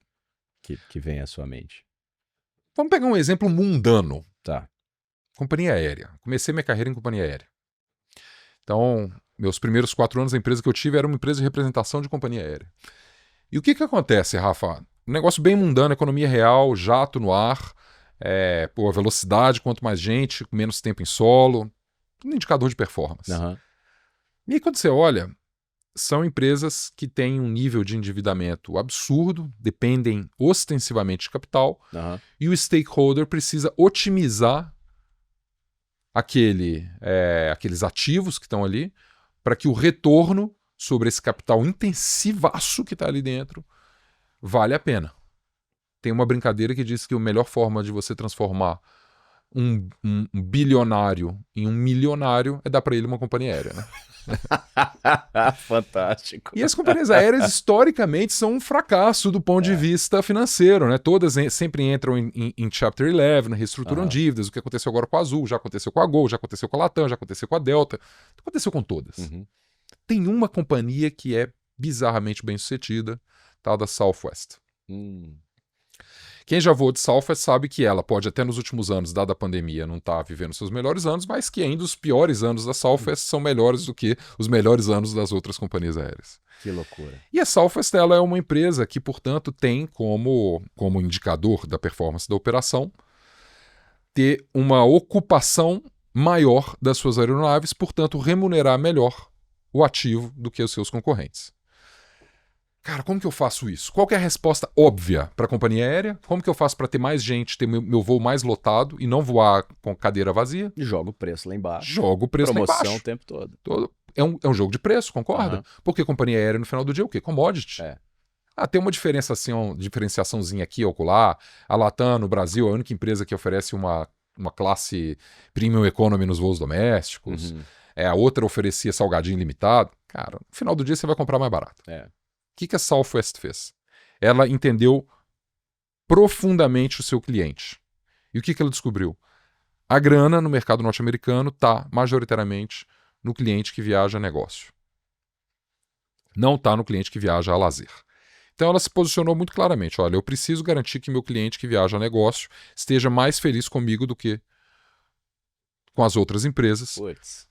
que vem à sua mente? Vamos pegar um exemplo mundano. Tá. Companhia aérea. Comecei minha carreira em companhia aérea. Então, meus primeiros 4 anos, a empresa que eu tive era uma empresa de representação de companhia aérea. E o que acontece, Rafa? Um negócio bem mundano, economia real, jato no ar, velocidade, quanto mais gente, menos tempo em solo, um indicador de performance. Uhum. E aí, quando você olha, são empresas que têm um nível de endividamento absurdo, dependem ostensivamente de capital, e o stakeholder precisa otimizar aqueles ativos que estão ali para que o retorno sobre esse capital intensivaço que está ali dentro vale a pena. Tem uma brincadeira que diz que a melhor forma de você transformar um bilionário em um milionário é dar para ele uma companhia aérea, né? Fantástico. E as companhias aéreas, historicamente, são um fracasso do ponto de vista financeiro, né? Todas sempre entram em Chapter 11, reestruturam dívidas. O que aconteceu agora com a Azul, já aconteceu com a Gol, já aconteceu com a Latam, já aconteceu com a Delta. Aconteceu com todas. Tem uma companhia que é bizarramente bem sucedida, tal da Southwest. Quem já voou de Southwest sabe que ela pode até nos últimos anos, dada a pandemia, não estar vivendo seus melhores anos, mas que ainda os piores anos da Southwest são melhores do que os melhores anos das outras companhias aéreas. Que loucura. E a Southwest ela é uma empresa que, portanto, tem como indicador da performance da operação ter uma ocupação maior das suas aeronaves, portanto, remunerar melhor o ativo do que os seus concorrentes. Cara, como que eu faço isso? Qual que é a resposta óbvia para a companhia aérea? Como que eu faço para ter mais gente, ter meu voo mais lotado e não voar com cadeira vazia? Joga o preço lá embaixo. Joga o preço lá embaixo. Promoção o tempo todo. É um jogo de preço, concorda? Porque a companhia aérea, no final do dia, é o quê? Commodity. Tem uma diferenciaçãozinha aqui ou acolá. A Latam, no Brasil, é a única empresa que oferece uma classe premium economy nos voos domésticos. A outra oferecia salgadinho limitado. Cara, no final do dia você vai comprar mais barato. O que a Southwest fez? Ela entendeu profundamente o seu cliente. E o que ela descobriu? A grana no mercado norte-americano está majoritariamente no cliente que viaja a negócio. Não está no cliente que viaja a lazer. Então ela se posicionou muito claramente. Olha, eu preciso garantir que meu cliente que viaja a negócio esteja mais feliz comigo do que com as outras empresas.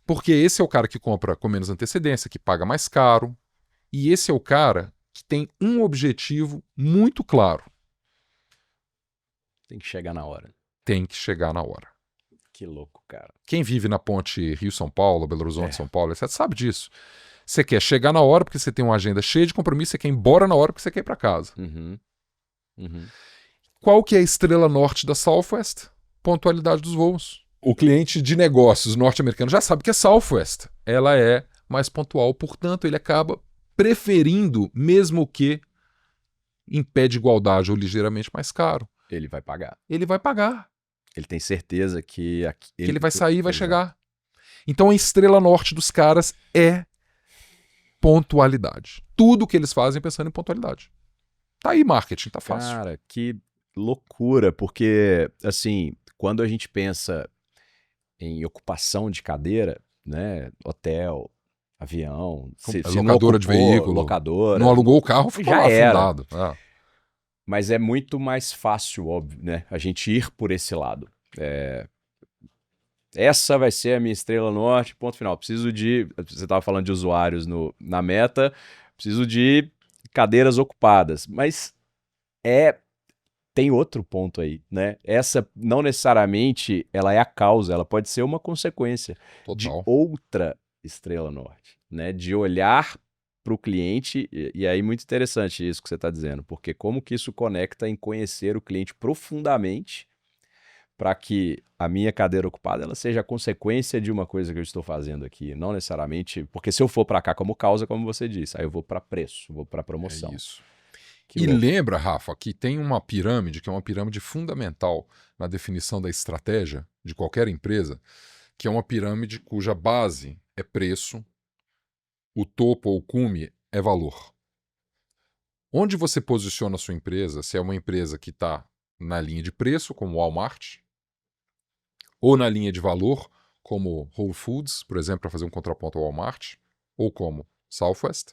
Porque esse é o cara que compra com menos antecedência, que paga mais caro. E esse é o cara que tem um objetivo muito claro. Tem que chegar na hora. Tem que chegar na hora. Que louco, cara. Quem vive na ponte Rio-São Paulo, Belo Horizonte-São Paulo, etc., sabe disso. Você quer chegar na hora porque você tem uma agenda cheia de compromisso, você quer ir embora na hora porque você quer ir para casa. Qual que é a estrela norte da Southwest? Pontualidade dos voos. O cliente de negócios norte-americano já sabe que a Southwest ela é mais pontual, portanto ele acaba preferindo, mesmo que em pé de igualdade ou ligeiramente mais caro. Ele vai pagar. Ele vai pagar. Ele tem certeza que ele vai sair e vai chegar. Então a estrela norte dos caras é pontualidade. Tudo que eles fazem pensando em pontualidade. Tá aí marketing, tá fácil. Cara, que loucura, porque assim, quando a gente pensa em ocupação de cadeira, né, hotel, avião, se locadora de veículo, locadora, não alugou o carro, ficou já lá era. afundado. Mas é muito mais fácil, óbvio, né, a gente ir por esse lado. Essa vai ser a minha estrela norte, ponto final. Preciso de, você estava falando de usuários na meta, preciso de cadeiras ocupadas, mas tem outro ponto aí, né? Essa não necessariamente ela é a causa, ela pode ser uma consequência de outra estrela norte, né? De olhar para o cliente, e aí muito interessante isso que você está dizendo, porque como que isso conecta em conhecer o cliente profundamente para que a minha cadeira ocupada ela seja a consequência de uma coisa que eu estou fazendo aqui, não necessariamente, porque se eu for para cá como causa, como você disse, aí eu vou para preço, vou para promoção. É isso. E lembra, Rafa, que tem uma pirâmide, que é uma pirâmide fundamental na definição da estratégia de qualquer empresa, que é uma pirâmide cuja base é preço, o topo ou cume é valor. Onde você posiciona a sua empresa, se é uma empresa que está na linha de preço, como Walmart, ou na linha de valor, como Whole Foods, por exemplo, para fazer um contraponto ao Walmart, ou como Southwest,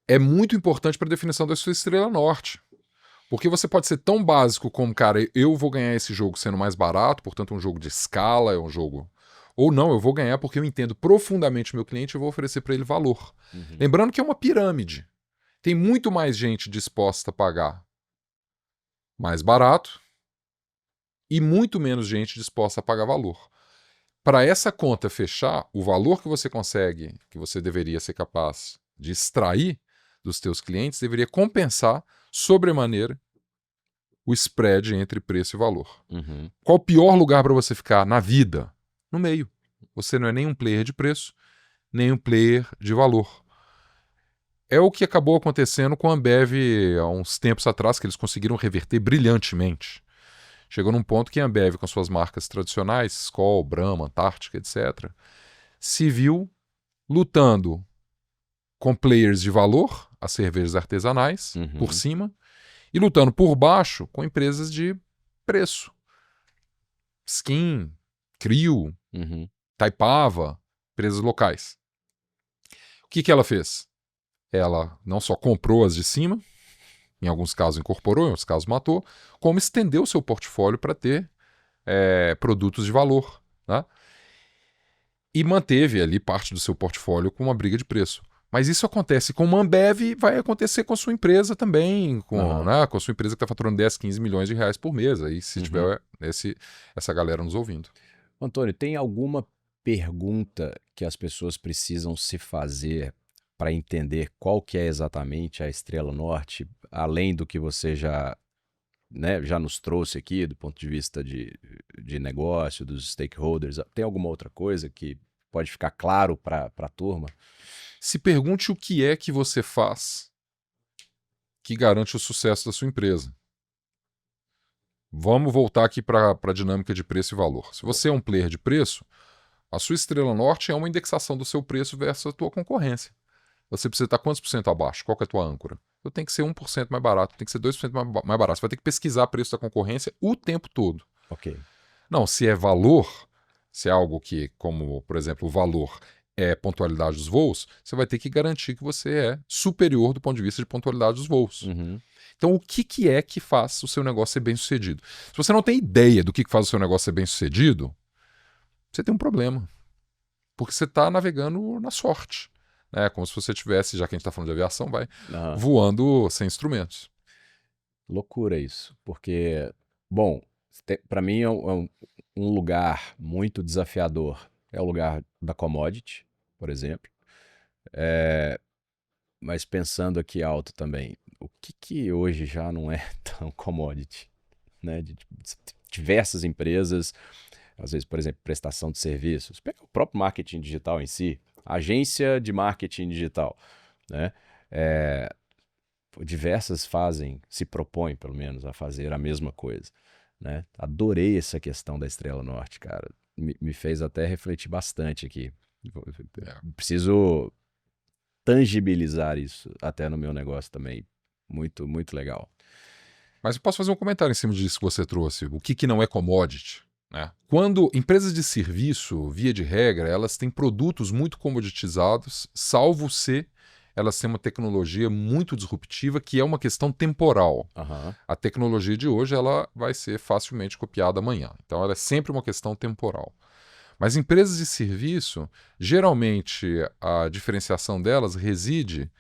é muito importante para a definição da sua estrela norte. Porque você pode ser tão básico como, cara, eu vou ganhar esse jogo sendo mais barato, portanto um jogo de escala, é um jogo... Ou não, eu vou ganhar porque eu entendo profundamente o meu cliente e vou oferecer para ele valor. Lembrando que é uma pirâmide. Tem muito mais gente disposta a pagar mais barato e muito menos gente disposta a pagar valor. Para essa conta fechar, o valor que você consegue, que você deveria ser capaz de extrair dos teus clientes, deveria compensar sobremaneira o spread entre preço e valor. Qual o pior lugar para você ficar na vida? No meio. Você não é nem um player de preço, nem um player de valor. É o que acabou acontecendo com a Ambev há uns tempos atrás, que eles conseguiram reverter brilhantemente. Chegou num ponto que a Ambev, com suas marcas tradicionais, Skol, Brahma, Antártica, etc., se viu lutando com players de valor, as cervejas artesanais, por cima, e lutando por baixo com empresas de preço. Skin, Crio, Taipava, empresas locais. O que ela fez? Ela não só comprou as de cima, em alguns casos incorporou, em outros casos matou, como estender o seu portfólio para ter produtos de valor, né? E manteve ali parte do seu portfólio com uma briga de preço. Mas isso acontece com uma Ambev, vai acontecer com a sua empresa também, né, com a sua empresa que está faturando 10, 15 milhões de reais por mês, aí se tiver essa galera nos ouvindo. Antônio, tem alguma pergunta que as pessoas precisam se fazer para entender qual que é exatamente a Estrela Norte, além do que você já nos trouxe aqui, do ponto de vista de negócio, dos stakeholders? Tem alguma outra coisa que pode ficar claro para a turma? Se pergunte o que é que você faz que garante o sucesso da sua empresa. Vamos voltar aqui para a dinâmica de preço e valor. Se você é um player de preço, a sua Estrela Norte é uma indexação do seu preço versus a tua concorrência. Você precisa estar quantos por cento abaixo? Qual que é a tua âncora? Eu tenho que ser 1% mais barato, tem que ser 2% mais barato. Você vai ter que pesquisar o preço da concorrência o tempo todo. Ok. Não, se é valor, se é algo que, como, por exemplo, o valor é pontualidade dos voos, você vai ter que garantir que você é superior do ponto de vista de pontualidade dos voos. Uhum. Então, o que é que faz o seu negócio ser bem sucedido? Se você não tem ideia do que faz o seu negócio ser bem sucedido, você tem um problema. Porque você está navegando na sorte. Né? Como se você tivesse, já que a gente está falando de aviação, voando sem instrumentos. Loucura isso. Porque, bom, para mim é um lugar muito desafiador. É o lugar da commodity, por exemplo. Mas pensando aqui alto também, o que hoje já não é tão commodity? Né? De diversas empresas, às vezes, por exemplo, prestação de serviços. Pega o próprio marketing digital em si, agência de marketing digital. Né? Diversas se propõem, pelo menos, a fazer a mesma coisa. Né? Adorei essa questão da Estrela Norte, cara. Me fez até refletir bastante aqui. Preciso tangibilizar isso até no meu negócio também. Muito, muito legal. Mas eu posso fazer um comentário em cima disso que você trouxe. O que não é commodity? Né? Quando empresas de serviço, via de regra, elas têm produtos muito comoditizados, salvo se elas têm uma tecnologia muito disruptiva, que é uma questão temporal. Uhum. A tecnologia de hoje ela vai ser facilmente copiada amanhã. Então ela é sempre uma questão temporal. Mas empresas de serviço, geralmente a diferenciação delas reside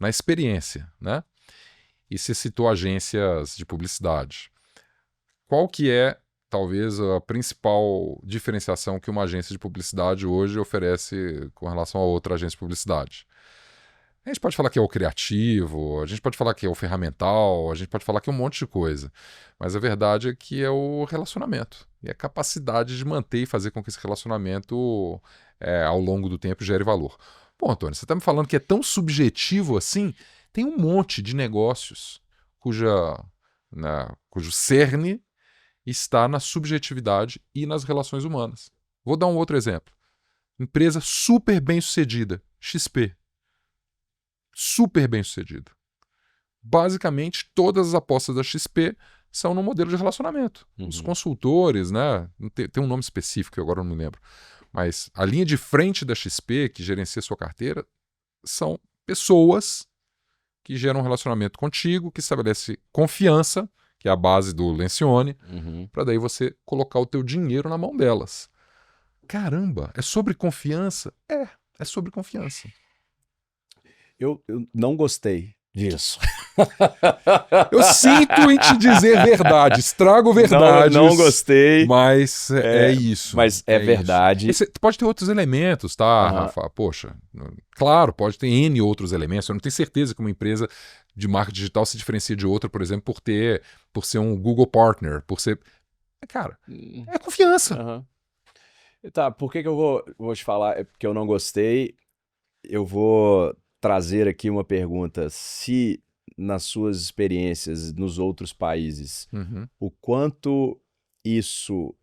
na experiência, né? E você citou agências de publicidade. Qual que é, talvez, a principal diferenciação que uma agência de publicidade hoje oferece com relação a outra agência de publicidade? A gente pode falar que é o criativo, a gente pode falar que é o ferramental, a gente pode falar que é um monte de coisa. Mas a verdade é que é o relacionamento. E a capacidade de manter e fazer com que esse relacionamento, ao longo do tempo, gere valor. Pô, Antônio, você está me falando que é tão subjetivo assim? Tem um monte de negócios cujo cerne está na subjetividade e nas relações humanas. Vou dar um outro exemplo. Empresa super bem sucedida, XP. Super bem sucedida. Basicamente, todas as apostas da XP são no modelo de relacionamento. Uhum. Os consultores, né? Tem um nome específico, agora eu não me lembro. Mas a linha de frente da XP, que gerencia sua carteira, são pessoas que geram um relacionamento contigo, que estabelece confiança, que é a base do Lencioni, para daí você colocar o teu dinheiro na mão delas. Caramba, é sobre confiança? É sobre confiança. Eu não gostei disso. Eu sinto em te dizer verdade, estrago verdades. Não gostei. Mas é isso. Mas é verdade. Pode ter outros elementos, tá, Rafa? Poxa, claro, pode ter N outros elementos. Eu não tenho certeza que uma empresa de marketing digital se diferencia de outra, por exemplo, por ser um Google Partner, por ser... Cara, é confiança. Tá, por que eu vou te falar? É porque eu não gostei. Eu vou trazer aqui uma pergunta. Se nas suas experiências nos outros países, o quanto isso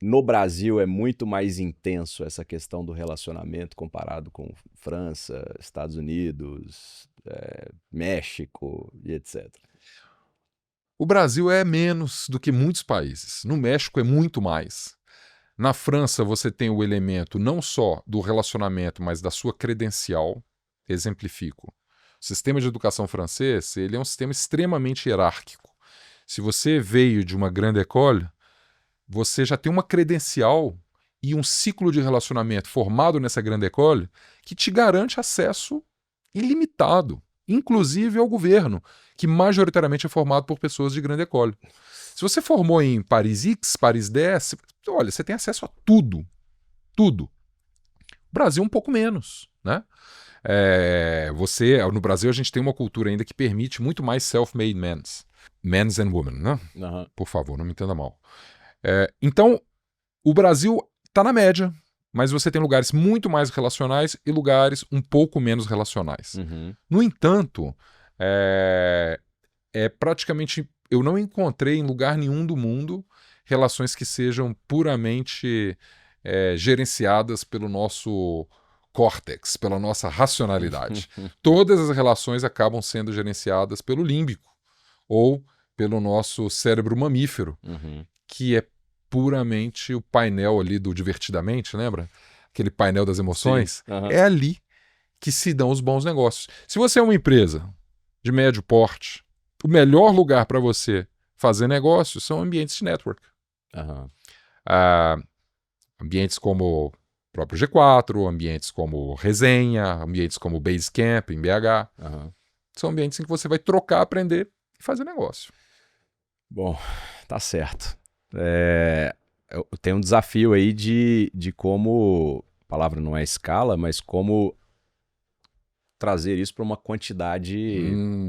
no Brasil é muito mais intenso, essa questão do relacionamento comparado com França, Estados Unidos, México e etc. O Brasil é menos do que muitos países. No México é muito mais. Na França você tem o elemento não só do relacionamento, mas da sua credencial. Exemplifico. O sistema de educação francês, ele é um sistema extremamente hierárquico. Se você veio de uma grande école, você já tem uma credencial e um ciclo de relacionamento formado nessa grande école que te garante acesso ilimitado, inclusive ao governo, que majoritariamente é formado por pessoas de grande école. Se você formou em Paris X, Paris 10, olha, você tem acesso a tudo. Tudo. Brasil um pouco menos, né? No Brasil a gente tem uma cultura ainda que permite muito mais self-made men's and women, né? Uhum. Por favor, não me entenda mal. Então, o Brasil está na média, mas você tem lugares muito mais relacionais e lugares um pouco menos relacionais. Uhum. No entanto, praticamente... Eu não encontrei em lugar nenhum do mundo relações que sejam puramente gerenciadas pelo nosso córtex, pela nossa racionalidade. Todas as relações acabam sendo gerenciadas pelo límbico ou pelo nosso cérebro mamífero, que é puramente o painel ali do Divertidamente, lembra? Aquele painel das emoções. É ali que se dão os bons negócios. Se você é uma empresa de médio porte, o melhor lugar para você fazer negócio são ambientes de network. Ambientes como o próprio G4, ambientes como Resenha, ambientes como Basecamp, em BH. São ambientes em que você vai trocar, aprender e fazer negócio. Bom, tá certo. Eu tenho um desafio aí de como, a palavra não é escala, mas como trazer isso para uma quantidade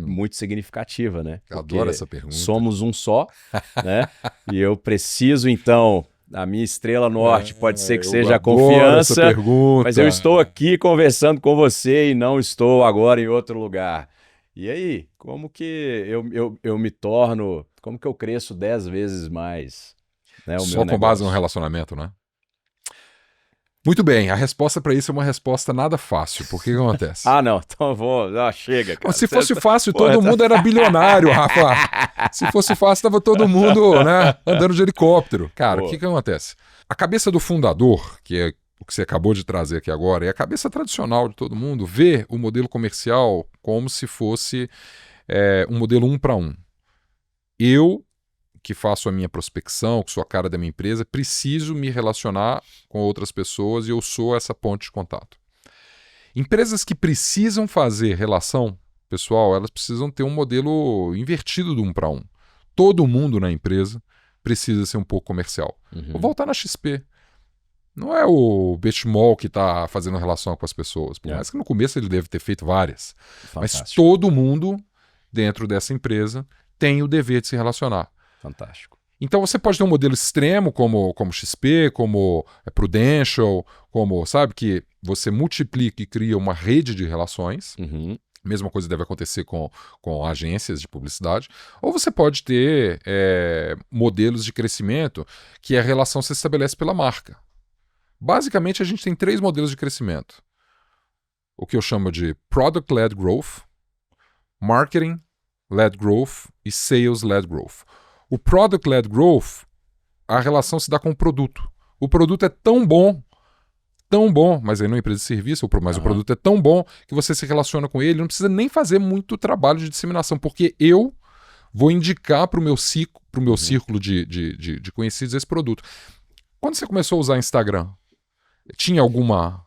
muito significativa, né? Eu adoro essa pergunta. Somos um só, né? E eu preciso, então, a minha estrela norte pode ser que seja a confiança, essa pergunta. Mas eu estou aqui conversando com você e não estou agora em outro lugar. E aí, como que eu me torno, como que eu cresço 10 vezes mais? Né, só com base no relacionamento, né? Muito bem, a resposta para isso é uma resposta nada fácil. Por que acontece? Não, então vou... chega, cara. Se fosse fácil, todo mundo era bilionário, Rafa. Se fosse fácil, tava todo mundo, né, andando de helicóptero. Cara, o que acontece? A cabeça do fundador, que é o que você acabou de trazer aqui agora, é a cabeça tradicional de todo mundo, vê o modelo comercial como se fosse um modelo 1 para 1. Eu, que faço a minha prospecção, que sou a cara da minha empresa, preciso me relacionar com outras pessoas e eu sou essa ponte de contato. Empresas que precisam fazer relação, pessoal, elas precisam ter um modelo invertido do 1 para 1. Todo mundo na empresa precisa ser um pouco comercial. Vou voltar na XP. Não é o Benchmall que está fazendo relação com as pessoas. Por mais que no começo ele deve ter feito várias. Fantástico. Mas todo mundo dentro dessa empresa tem o dever de se relacionar. Fantástico. Então você pode ter um modelo extremo como XP, como Prudential, como, sabe, que você multiplica e cria uma rede de relações. Mesma coisa deve acontecer com agências de publicidade. Ou você pode ter modelos de crescimento que a relação se estabelece pela marca. Basicamente, a gente tem 3 modelos de crescimento. O que eu chamo de Product-Led Growth, Marketing-Led Growth e Sales-Led Growth. O Product-Led Growth, a relação se dá com o produto. O produto é tão bom, mas aí não é empresa de serviço, mas o produto é tão bom que você se relaciona com ele, não precisa nem fazer muito trabalho de disseminação, porque eu vou indicar para o meu círculo de conhecidos esse produto. Quando você começou a usar Instagram, tinha alguma...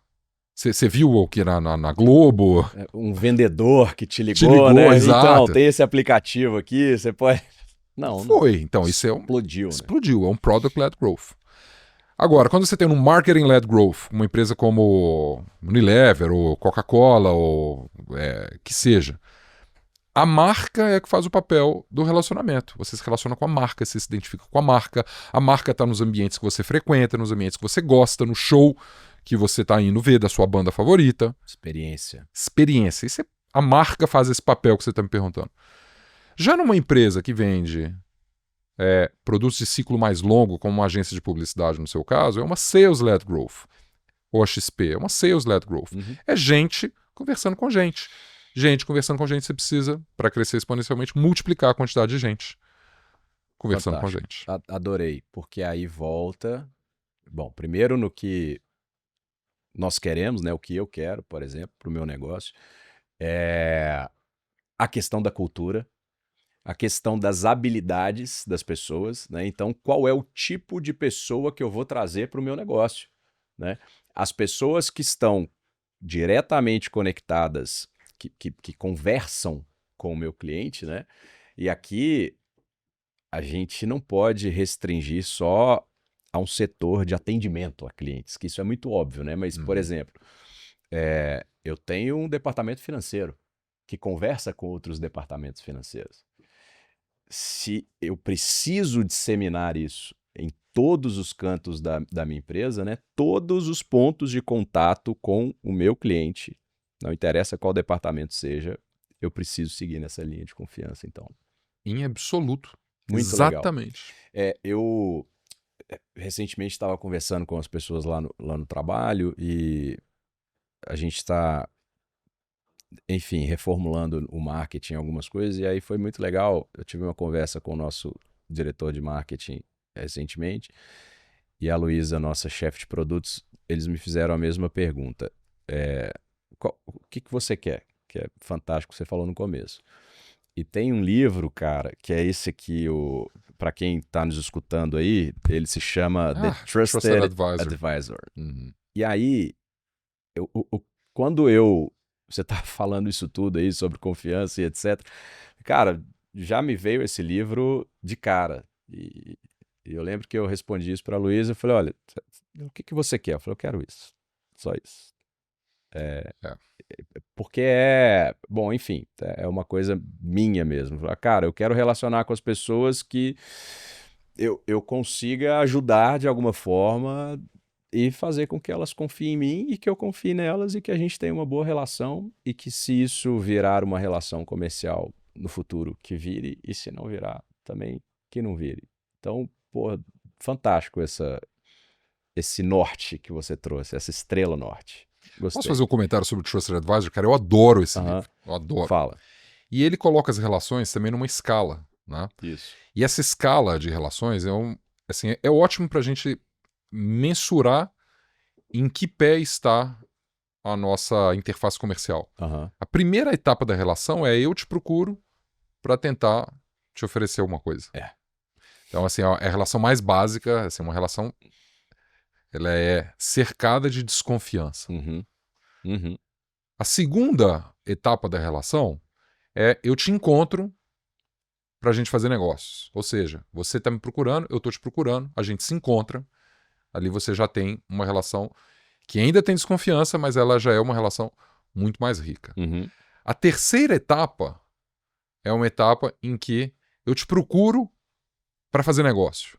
Você viu o que na Globo? Um vendedor que te ligou, né? Exato. Então, tem esse aplicativo aqui, você pode... Não. Foi. Então, isso explodiu, né? Explodiu. É um Product-Led Growth. Agora, quando você tem um Marketing-Led Growth, uma empresa como Unilever ou Coca-Cola ou que seja, a marca é que faz o papel do relacionamento. Você se relaciona com a marca, você se identifica com a marca está nos ambientes que você frequenta, nos ambientes que você gosta, no show que você está indo ver da sua banda favorita. Experiência. A marca faz esse papel que você está me perguntando. Já numa empresa que vende produtos de ciclo mais longo, como uma agência de publicidade no seu caso, é uma Sales-Led Growth. Ou a XP, é uma Sales-Led Growth. É gente conversando com gente. Gente conversando com gente, você precisa, para crescer exponencialmente, multiplicar a quantidade de gente conversando com a gente. Adorei, porque aí volta... Bom, primeiro no que nós queremos, né? O que eu quero, por exemplo, para o meu negócio. A questão da cultura, a questão das habilidades das pessoas, né? Então, qual é o tipo de pessoa que eu vou trazer para o meu negócio, né? As pessoas que estão diretamente conectadas, que conversam com o meu cliente, né? E aqui a gente não pode restringir só a um setor de atendimento a clientes, que isso é muito óbvio, né? Mas, por exemplo, eu tenho um departamento financeiro que conversa com outros departamentos financeiros. Se eu preciso disseminar isso em todos os cantos da minha empresa, né? Todos os pontos de contato com o meu cliente, não interessa qual departamento seja, eu preciso seguir nessa linha de confiança, então. Em absoluto. Muito legal. Exatamente. Eu recentemente estava conversando com as pessoas lá no trabalho e a gente está, enfim, reformulando o marketing, algumas coisas, e aí foi muito legal. Eu tive uma conversa com o nosso diretor de marketing recentemente, e a Luísa, nossa chefe de produtos, eles me fizeram a mesma pergunta. O que você quer? Que é fantástico, que você falou no começo. E tem um livro, cara, que é esse aqui, para quem está nos escutando aí, ele se chama The Trusted Advisor. E aí, quando você tá falando isso tudo aí sobre confiança e etc. Cara, já me veio esse livro de cara. E eu lembro que eu respondi isso pra Luísa. Eu falei, olha, o que você quer? Eu falei, eu quero isso. Só isso. Porque bom, enfim, é uma coisa minha mesmo. Cara, eu quero relacionar com as pessoas que eu consiga ajudar de alguma forma e fazer com que elas confiem em mim e que eu confie nelas e que a gente tenha uma boa relação e que se isso virar uma relação comercial no futuro, que vire, e se não virar, também que não vire. Então, pô, fantástico esse norte que você trouxe, essa estrela norte. Gostei. Posso fazer um comentário sobre o Trusted Advisor? Cara, eu adoro esse livro. Eu adoro. Fala. E ele coloca as relações também numa escala, né? Isso. E essa escala de relações é ótimo pra gente mensurar em que pé está a nossa interface comercial. A primeira etapa da relação é eu te procuro para tentar te oferecer alguma coisa. Então, assim, é a relação mais básica, assim, uma relação, ela é cercada de desconfiança. A segunda etapa da relação é eu te encontro pra gente fazer negócios. Ou seja, você tá me procurando, eu tô te procurando, a gente se encontra, ali você já tem uma relação que ainda tem desconfiança, mas ela já é uma relação muito mais rica. A terceira etapa é uma etapa em que eu te procuro para fazer negócio.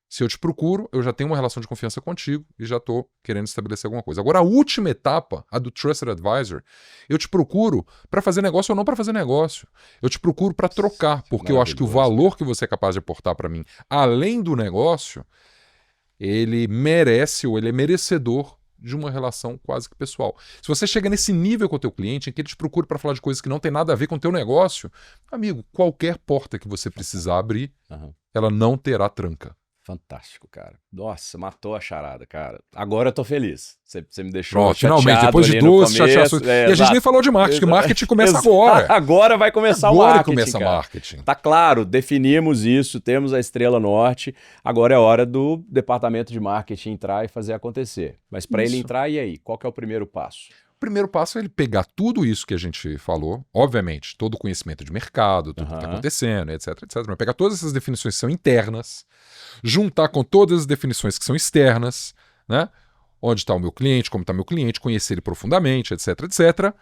Se eu te procuro, eu já tenho uma relação de confiança contigo e já estou querendo estabelecer alguma coisa. Agora, a última etapa, a do Trusted Advisor, eu te procuro para fazer negócio ou não para fazer negócio. Eu te procuro para trocar, porque eu acho que o valor que você é capaz de aportar para mim, além do negócio, ele merece ou ele é merecedor de uma relação quase que pessoal. Se você chega nesse nível com o teu cliente, em que ele te procura para falar de coisas que não tem nada a ver com o teu negócio, amigo, qualquer porta que você precisar abrir, ela não terá tranca. Fantástico, cara. Nossa, matou a charada, cara. Agora eu tô feliz. Você me deixou chateado. Finalmente, depois de duas chateações. E a gente nem falou de marketing. Marketing começa agora. Agora vai começar o marketing. Agora começa marketing. Tá claro, definimos isso, temos a Estrela Norte. Agora é hora do departamento de marketing entrar e fazer acontecer. Mas para ele entrar, e aí? Qual que é o primeiro passo? O primeiro passo é ele pegar tudo isso que a gente falou, obviamente, todo o conhecimento de mercado, tudo que está acontecendo, etc, etc. Mas pegar todas essas definições que são internas, juntar com todas as definições que são externas, né? Onde está o meu cliente, como está meu cliente, conhecer ele profundamente, etc, etc.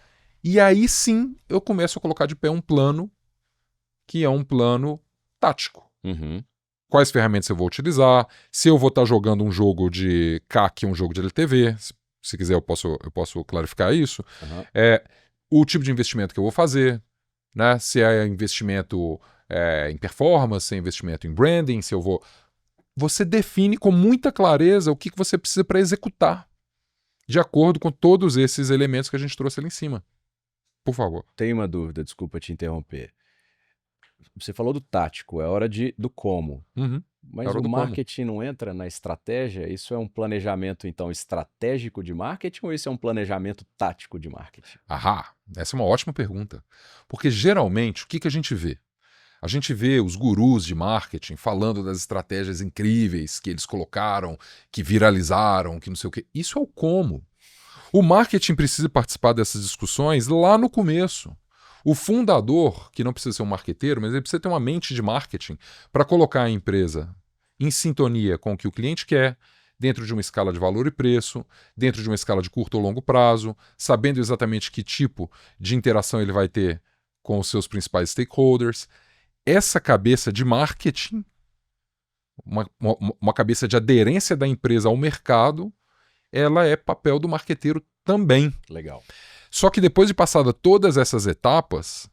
E aí sim eu começo a colocar de pé um plano que é um plano tático. Quais ferramentas eu vou utilizar, se eu vou estar jogando um jogo de CAC, um jogo de LTV, se quiser eu posso clarificar isso, o tipo de investimento que eu vou fazer, né? Se é investimento em performance, se é investimento em branding, se eu vou... Você define com muita clareza o que você precisa para executar, de acordo com todos esses elementos que a gente trouxe ali em cima. Por favor. Tenho uma dúvida, desculpa te interromper. Você falou do tático, é hora do como. Mas Era o do como. marketing não entra na estratégia? Isso é um planejamento, então, estratégico de marketing ou isso é um planejamento tático de marketing? Ahá, essa é uma ótima pergunta. Porque geralmente, o que a gente vê? A gente vê os gurus de marketing falando das estratégias incríveis que eles colocaram, que viralizaram, que não sei o quê. Isso é o como. O marketing precisa participar dessas discussões lá no começo. O fundador, que não precisa ser um marqueteiro, mas ele precisa ter uma mente de marketing para colocar a empresa em sintonia com o que o cliente quer, dentro de uma escala de valor e preço, dentro de uma escala de curto ou longo prazo, sabendo exatamente que tipo de interação ele vai ter com os seus principais stakeholders. Essa cabeça de marketing, uma cabeça de aderência da empresa ao mercado, ela é papel do marqueteiro também. Legal. Só que depois de passada todas essas etapas,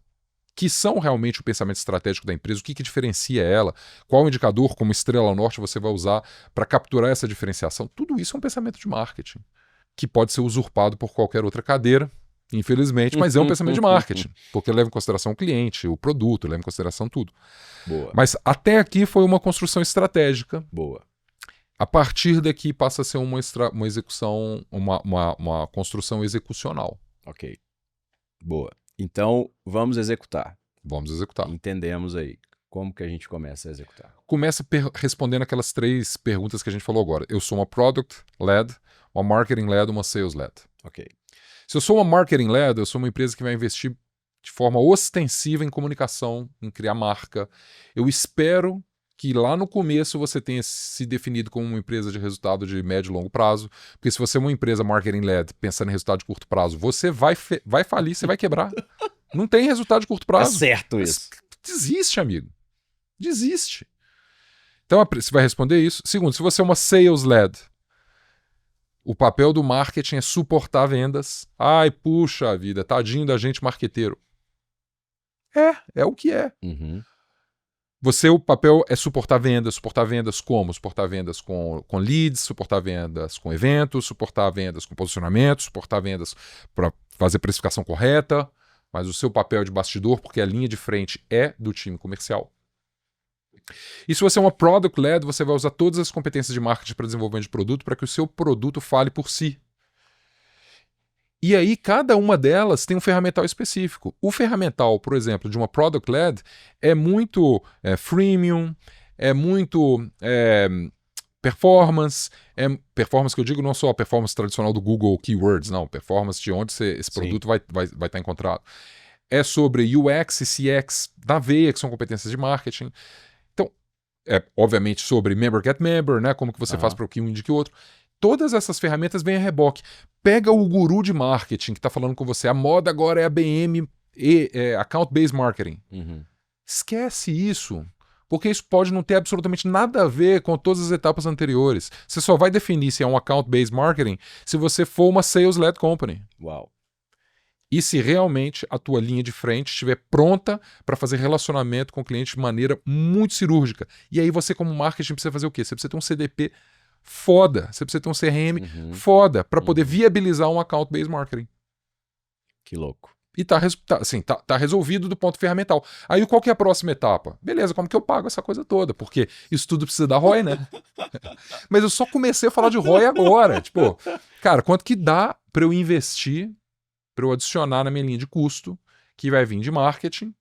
que são realmente o pensamento estratégico da empresa, o que diferencia ela, qual indicador como estrela norte você vai usar para capturar essa diferenciação, tudo isso é um pensamento de marketing, que pode ser usurpado por qualquer outra cadeira, infelizmente, mas é um pensamento de marketing, porque leva em consideração o cliente, o produto, leva em consideração tudo. Boa. Mas até aqui foi uma construção estratégica. Boa. A partir daqui passa a ser uma execução, uma construção execucional. Ok. Boa. Então, vamos executar. Vamos executar. Entendemos aí. Como que a gente começa a executar? Começa respondendo aquelas 3 perguntas que a gente falou agora. Eu sou uma product-led, uma marketing-led, uma sales-led. Ok. Se eu sou uma marketing-led, eu sou uma empresa que vai investir de forma ostensiva em comunicação, em criar marca. Eu espero que lá no começo você tenha se definido como uma empresa de resultado de médio e longo prazo, porque se você é uma empresa marketing-led pensando em resultado de curto prazo, você vai falir, você vai quebrar. Não tem resultado de curto prazo. É certo isso. Desiste, amigo. Desiste. Então, você vai responder isso. Segundo, se você é uma sales-led, o papel do marketing é suportar vendas. Ai, puxa vida, tadinho da gente marqueteiro. É o que é. Uhum. O papel é suportar vendas como? Suportar vendas com leads, suportar vendas com eventos, suportar vendas com posicionamento, suportar vendas para fazer precificação correta, mas o seu papel é de bastidor, porque a linha de frente é do time comercial. E se você é uma product-led, você vai usar todas as competências de marketing para desenvolvimento de produto para que o seu produto fale por si. E aí, cada uma delas tem um ferramental específico. O ferramental, por exemplo, de uma product-led é muito freemium, é muito performance. Performance que eu digo não só a performance tradicional do Google Keywords, não. Performance de onde esse produto vai estar encontrado. É sobre UX e CX da veia, que são competências de marketing. Então, obviamente sobre member get member, né? Como que você faz para que um indique o outro. Todas essas ferramentas vêm a reboque. Pega o guru de marketing que está falando com você. A moda agora é ABM, Account Based Marketing. Uhum. Esquece isso. Porque isso pode não ter absolutamente nada a ver com todas as etapas anteriores. Você só vai definir se é um Account Based Marketing se você for uma Sales-led Company. Uau. E se realmente a tua linha de frente estiver pronta para fazer relacionamento com o cliente de maneira muito cirúrgica. E aí você, como marketing, precisa fazer o quê? Você precisa ter um CDP foda. Você precisa ter um CRM foda para poder viabilizar um account-based marketing. Que louco. E tá resolvido do ponto ferramental. Aí qual que é a próxima etapa? Beleza, como que eu pago essa coisa toda? Porque isso tudo precisa dar ROI, né? Mas eu só comecei a falar de ROI agora. Tipo, cara, quanto que dá para eu investir, para eu adicionar na minha linha de custo, que vai vir de marketing,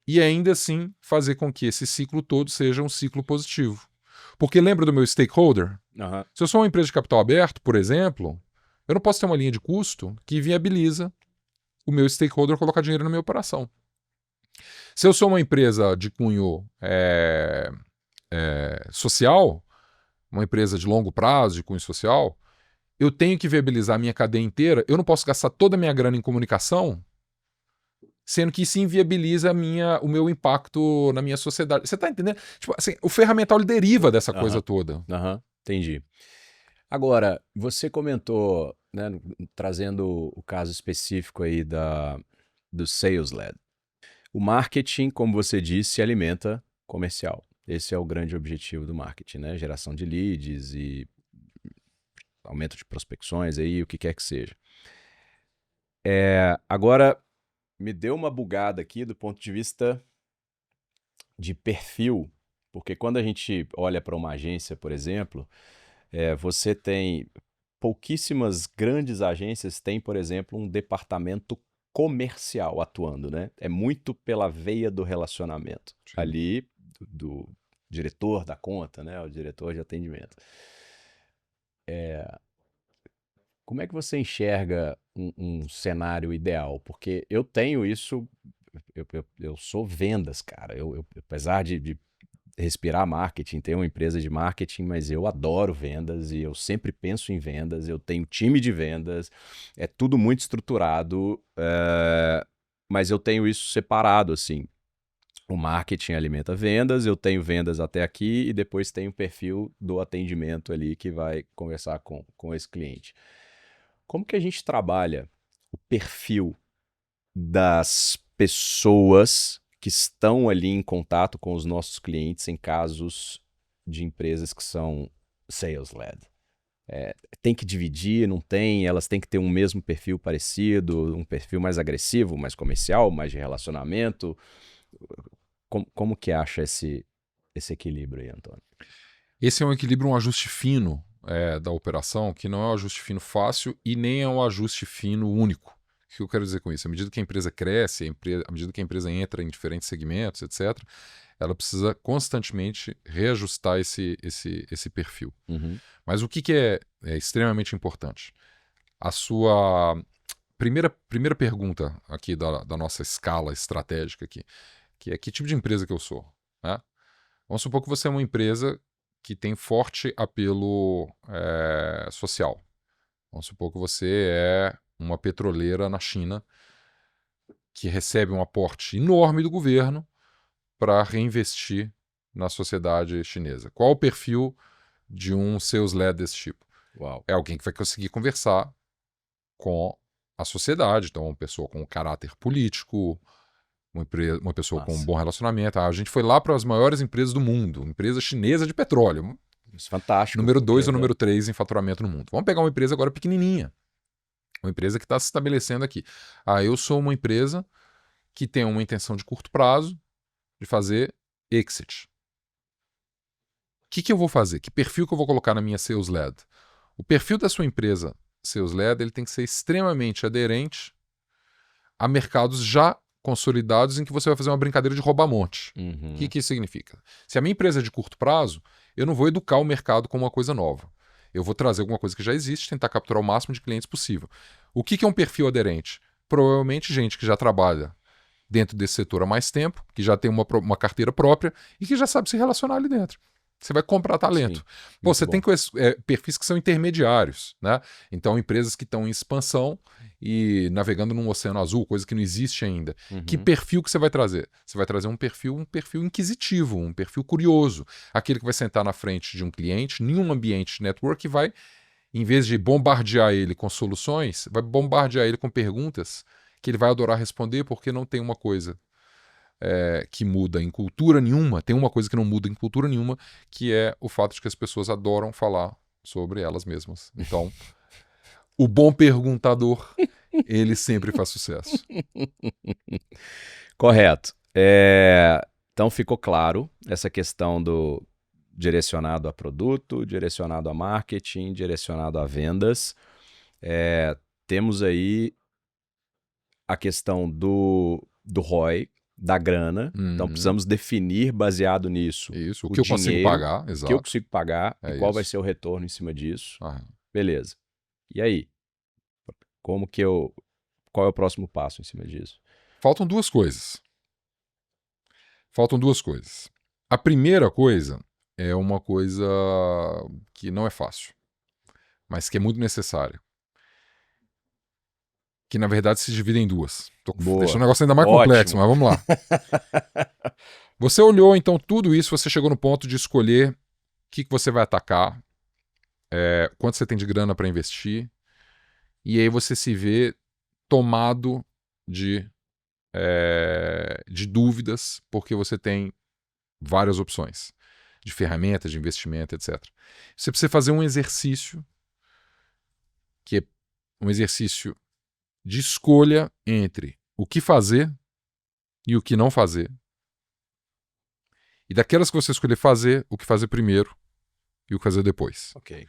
e ainda assim fazer com que esse ciclo todo seja um ciclo positivo. Porque lembra do meu stakeholder? Uhum. Se eu sou uma empresa de capital aberto, por exemplo, eu não posso ter uma linha de custo que viabiliza o meu stakeholder colocar dinheiro na minha operação. Se eu sou uma empresa de cunho social, uma empresa de longo prazo, de cunho social, eu tenho que viabilizar a minha cadeia inteira. Eu não posso gastar toda a minha grana em comunicação, sendo que isso inviabiliza o meu impacto na minha sociedade. Você está entendendo? Tipo, assim, o ferramental ele deriva dessa coisa toda. Entendi. Agora, você comentou, né, trazendo o caso específico aí do sales-led. O marketing, como você disse, se alimenta comercial. Esse é o grande objetivo do marketing, né? Geração de leads e aumento de prospecções aí, o que quer que seja. Agora, me deu uma bugada aqui do ponto de vista de perfil, Porque quando a gente olha para uma agência, por exemplo, você tem pouquíssimas grandes agências têm, por exemplo, um departamento comercial atuando, né? É muito pela veia do relacionamento Sim. ali do diretor da conta, né? O diretor de atendimento. Como é que você enxerga um cenário ideal? Porque eu tenho isso, eu sou vendas, cara. Apesar de respirar marketing, ter uma empresa de marketing, mas eu adoro vendas e eu sempre penso em vendas, eu tenho time de vendas, é tudo muito estruturado, mas eu tenho isso separado, assim. O marketing alimenta vendas, eu tenho vendas até aqui e depois tem o perfil do atendimento ali que vai conversar com esse cliente. Como que a gente trabalha o perfil das pessoas que estão ali em contato com os nossos clientes em casos de empresas que são sales-led? Tem que dividir, não tem? Elas têm que ter um mesmo perfil parecido, um perfil mais agressivo, mais comercial, mais de relacionamento? Como que acha esse equilíbrio aí, Antônio? Esse é um equilíbrio, um ajuste fino da operação, que não é um ajuste fino fácil e nem é um ajuste fino único. O que eu quero dizer com isso? À medida que a empresa cresce, à medida que a empresa entra em diferentes segmentos, etc., ela precisa constantemente reajustar esse perfil. Uhum. Mas o que é extremamente importante? A sua primeira pergunta aqui da nossa escala estratégica aqui, que é que tipo de empresa que eu sou? Né? Vamos supor que você é uma empresa que tem forte apelo social. Vamos supor que você é uma petroleira na China que recebe um aporte enorme do governo para reinvestir na sociedade chinesa. Qual o perfil de um sales lead desse tipo? Uau. É alguém que vai conseguir conversar com a sociedade, então uma pessoa com caráter político, uma pessoa com um Massa. bom relacionamento. A gente foi lá para as maiores empresas do mundo, empresa chinesa de petróleo, Isso é fantástico. número 2 porque ou número 3 em faturamento no mundo. Vamos pegar uma empresa agora pequenininha, uma empresa que está se estabelecendo aqui. Eu sou uma empresa que tem uma intenção de curto prazo de fazer exit. O que eu vou fazer? Que perfil que eu vou colocar na minha sales lead? O perfil da sua empresa sales lead ele tem que ser extremamente aderente a mercados já consolidados em que você vai fazer uma brincadeira de rouba-monte. Uhum. O que isso significa? Se a minha empresa é de curto prazo, eu não vou educar o mercado com uma coisa nova. Eu vou trazer alguma coisa que já existe, tentar capturar o máximo de clientes possível. O que é um perfil aderente? Provavelmente gente que já trabalha dentro desse setor há mais tempo, que já tem uma carteira própria e que já sabe se relacionar ali dentro. Você vai comprar talento. Sim, Pô, você tem perfis que são intermediários, né? Então, empresas que estão em expansão e navegando num oceano azul, coisa que não existe ainda. Uhum. Que perfil que você vai trazer? Você vai trazer um perfil inquisitivo, um perfil curioso. Aquele que vai sentar na frente de um cliente, em um ambiente de network, e vai, em vez de bombardear ele com soluções, vai bombardear ele com perguntas que ele vai adorar responder, porque não tem uma coisa que muda em cultura nenhuma, tem uma coisa que não muda em cultura nenhuma, que é o fato de que as pessoas adoram falar sobre elas mesmas. Então, o bom perguntador, ele sempre faz sucesso. Correto. Então ficou claro essa questão do direcionado a produto, direcionado a marketing, direcionado a vendas. Temos aí a questão do ROI, da grana. Então precisamos definir, baseado nisso, Isso, o o que eu consigo dinheiro, pagar, o que eu exato. consigo pagar e qual vai isso. ser o retorno em cima disso. Ah, Beleza. E aí? Qual é o próximo passo em cima disso? Faltam duas coisas. A primeira coisa é uma coisa que não é fácil, mas que é muito necessária. Que na verdade se divide em duas. Tô deixando o negócio ainda mais complexo, mas vamos lá. Você olhou então tudo isso, você chegou no ponto de escolher o que você vai atacar, quanto você tem de grana para investir, e aí você se vê tomado de dúvidas, porque você tem várias opções de ferramentas, de investimento, etc. Você precisa fazer um exercício que é um exercício de escolha entre o que fazer e o que não fazer. E daquelas que você escolher fazer, o que fazer primeiro e o que fazer depois. Ok.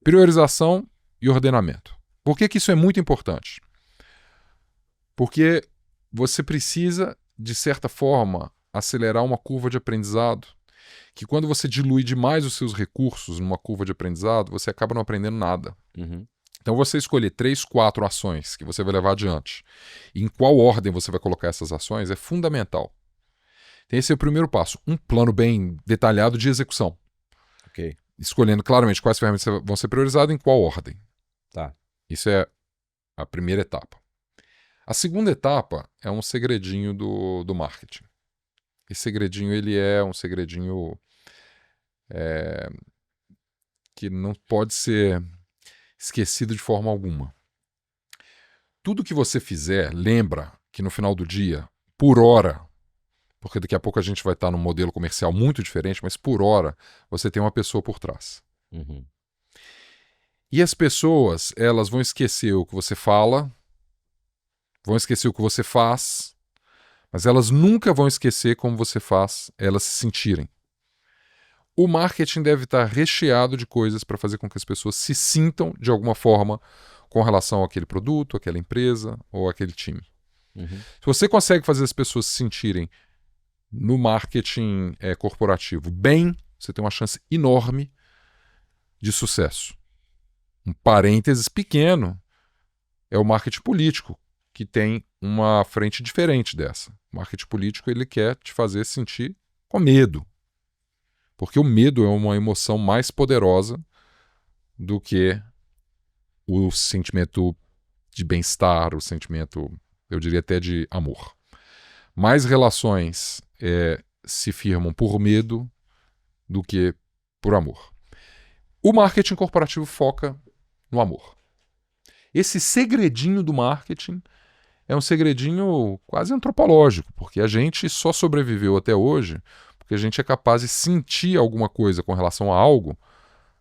Priorização e ordenamento. Por que isso é muito importante? Porque você precisa, de certa forma, acelerar uma curva de aprendizado que quando você dilui demais os seus recursos numa curva de aprendizado, você acaba não aprendendo nada. Uhum. Então você escolher 3, 4 ações que você vai levar adiante e em qual ordem você vai colocar essas ações é fundamental. Então esse é o primeiro passo. Um plano bem detalhado de execução. Ok. Escolhendo claramente quais ferramentas vão ser priorizadas e em qual ordem. Tá. Isso é a primeira etapa. A segunda etapa é um segredinho do marketing. Esse segredinho ele é um segredinho que não pode ser esquecido de forma alguma. Tudo que você fizer, lembra que no final do dia, por hora, porque daqui a pouco a gente vai estar num modelo comercial muito diferente, mas por hora você tem uma pessoa por trás. Uhum. E as pessoas, elas vão esquecer o que você fala, vão esquecer o que você faz, mas elas nunca vão esquecer como você faz elas se sentirem. O marketing deve estar recheado de coisas para fazer com que as pessoas se sintam de alguma forma com relação àquele produto, àquela empresa ou àquele time. Uhum. Se você consegue fazer as pessoas se sentirem no marketing corporativo bem, você tem uma chance enorme de sucesso. Um parênteses pequeno é o marketing político, que tem uma frente diferente dessa. O marketing político ele quer te fazer sentir com medo. Porque o medo é uma emoção mais poderosa do que o sentimento de bem-estar, o sentimento, eu diria até de amor. Mais relações se firmam por medo do que por amor. O marketing corporativo foca no amor. Esse segredinho do marketing é um segredinho quase antropológico, porque a gente só sobreviveu até hoje porque a gente é capaz de sentir alguma coisa com relação a algo,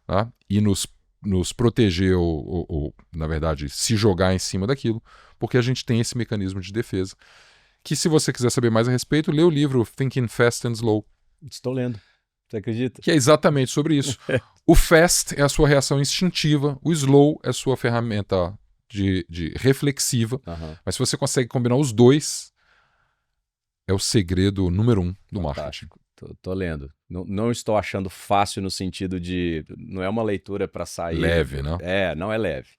tá? E nos proteger ou, na verdade, se jogar em cima daquilo, porque a gente tem esse mecanismo de defesa. Que se você quiser saber mais a respeito, lê o livro Thinking Fast and Slow. Estou lendo. Você acredita? Que é exatamente sobre isso. O fast é a sua reação instintiva, o slow é a sua ferramenta de reflexiva, mas se você consegue combinar os dois, é o segredo número 1 do marketing. Tô lendo. Não estou achando fácil no sentido de... Não é uma leitura para sair... Leve, né? Não é leve.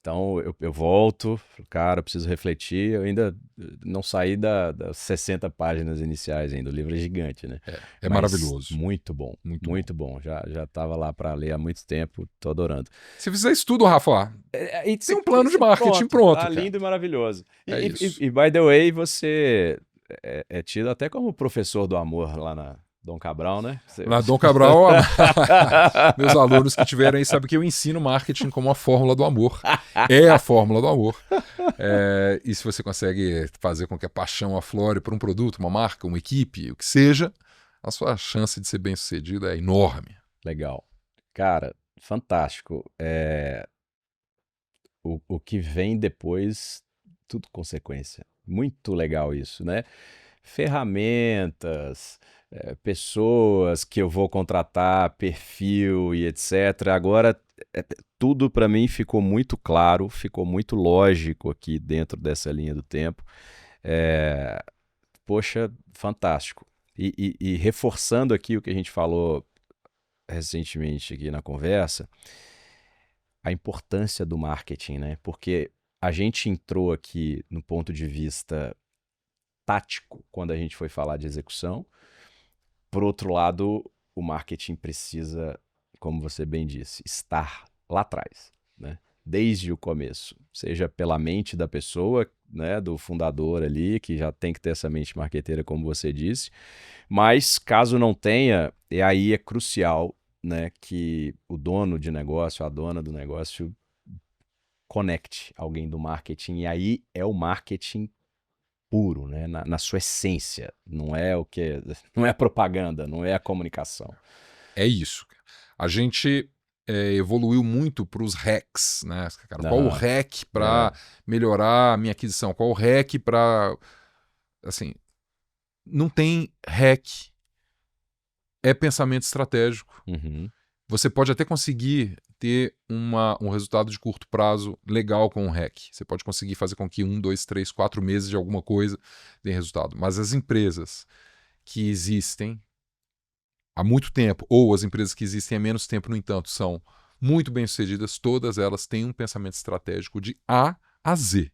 Então eu volto, cara, eu preciso refletir. Eu ainda não saí das 60 páginas iniciais ainda. O livro é gigante, né? É maravilhoso. Muito bom. Muito bom. Já estava lá para ler há muito tempo. Tô adorando. Se fizer estudo, Rafa, tem um plano de marketing pronto. Tá lindo e maravilhoso. Isso. E by the way, você é tido até como professor do amor lá na Dom Cabral, né? Na Dom Cabral, meus alunos que tiverem aí sabem que eu ensino marketing como a fórmula do amor. É a fórmula do amor. E se você consegue fazer com que a paixão aflore por um produto, uma marca, uma equipe, o que seja, a sua chance de ser bem sucedido é enorme. Legal. Cara, fantástico. O que vem depois, tudo consequência. Muito legal isso, né? Ferramentas, pessoas que eu vou contratar, perfil e etc. Agora, tudo para mim ficou muito claro, ficou muito lógico aqui dentro dessa linha do tempo. Poxa, fantástico. E reforçando aqui o que a gente falou recentemente aqui na conversa, a importância do marketing, né? Porque a gente entrou aqui no ponto de vista tático quando a gente foi falar de execução. Por outro lado, o marketing precisa, como você bem disse, estar lá atrás, né? Desde o começo, seja pela mente da pessoa, né, do fundador ali, que já tem que ter essa mente marqueteira, como você disse, mas caso não tenha, aí é crucial, né, que o dono de negócio, a dona do negócio conecte alguém do marketing, e aí é o marketing puro, né? Na sua essência, não é não é a propaganda, não é a comunicação. É isso. A gente evoluiu muito para os hacks, né? Cara, qual o hack para melhorar a minha aquisição? Qual o hack para... Assim, não tem hack é pensamento estratégico. Uhum. Você pode até conseguir ter um resultado de curto prazo legal com o REC. Você pode conseguir fazer com que 1, 2, 3, 4 meses de alguma coisa dê resultado. Mas as empresas que existem há muito tempo, ou as empresas que existem há menos tempo, no entanto, são muito bem-sucedidas, todas elas têm um pensamento estratégico de A a Z.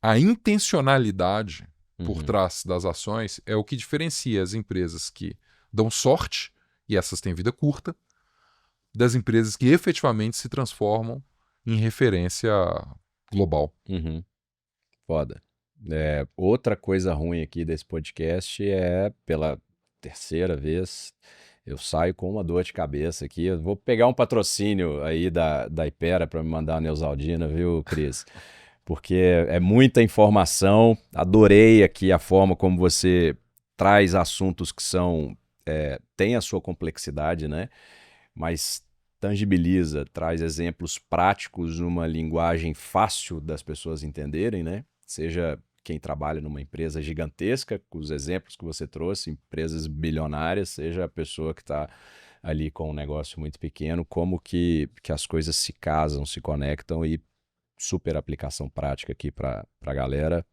A intencionalidade por trás das ações é o que diferencia as empresas que dão sorte, e essas têm vida curta, das empresas que efetivamente se transformam em referência global. Uhum. Foda. Outra coisa ruim aqui desse podcast é, pela terceira vez, eu saio com uma dor de cabeça aqui. Eu vou pegar um patrocínio aí da Hypera para me mandar a Neosaldina, viu, Cris? Porque é muita informação. Adorei aqui a forma como você traz assuntos que são... tem a sua complexidade, né? Mas tangibiliza, traz exemplos práticos numa linguagem fácil das pessoas entenderem, né? Seja quem trabalha numa empresa gigantesca, com os exemplos que você trouxe, empresas bilionárias, seja a pessoa que está ali com um negócio muito pequeno, como que as coisas se casam, se conectam, e super aplicação prática aqui para a galera.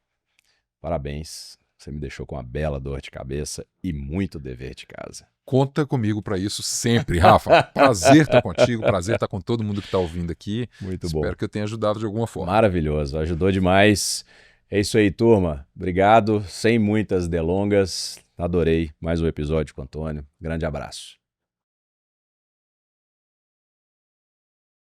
Parabéns, você me deixou com uma bela dor de cabeça e muito dever de casa. Conta comigo para isso sempre, Rafa. Prazer estar contigo, prazer estar com todo mundo que está ouvindo aqui. Muito bom. Espero que eu tenha ajudado de alguma forma. Maravilhoso, ajudou demais. É isso aí, turma. Obrigado, sem muitas delongas. Adorei mais um episódio com o Antônio. Grande abraço.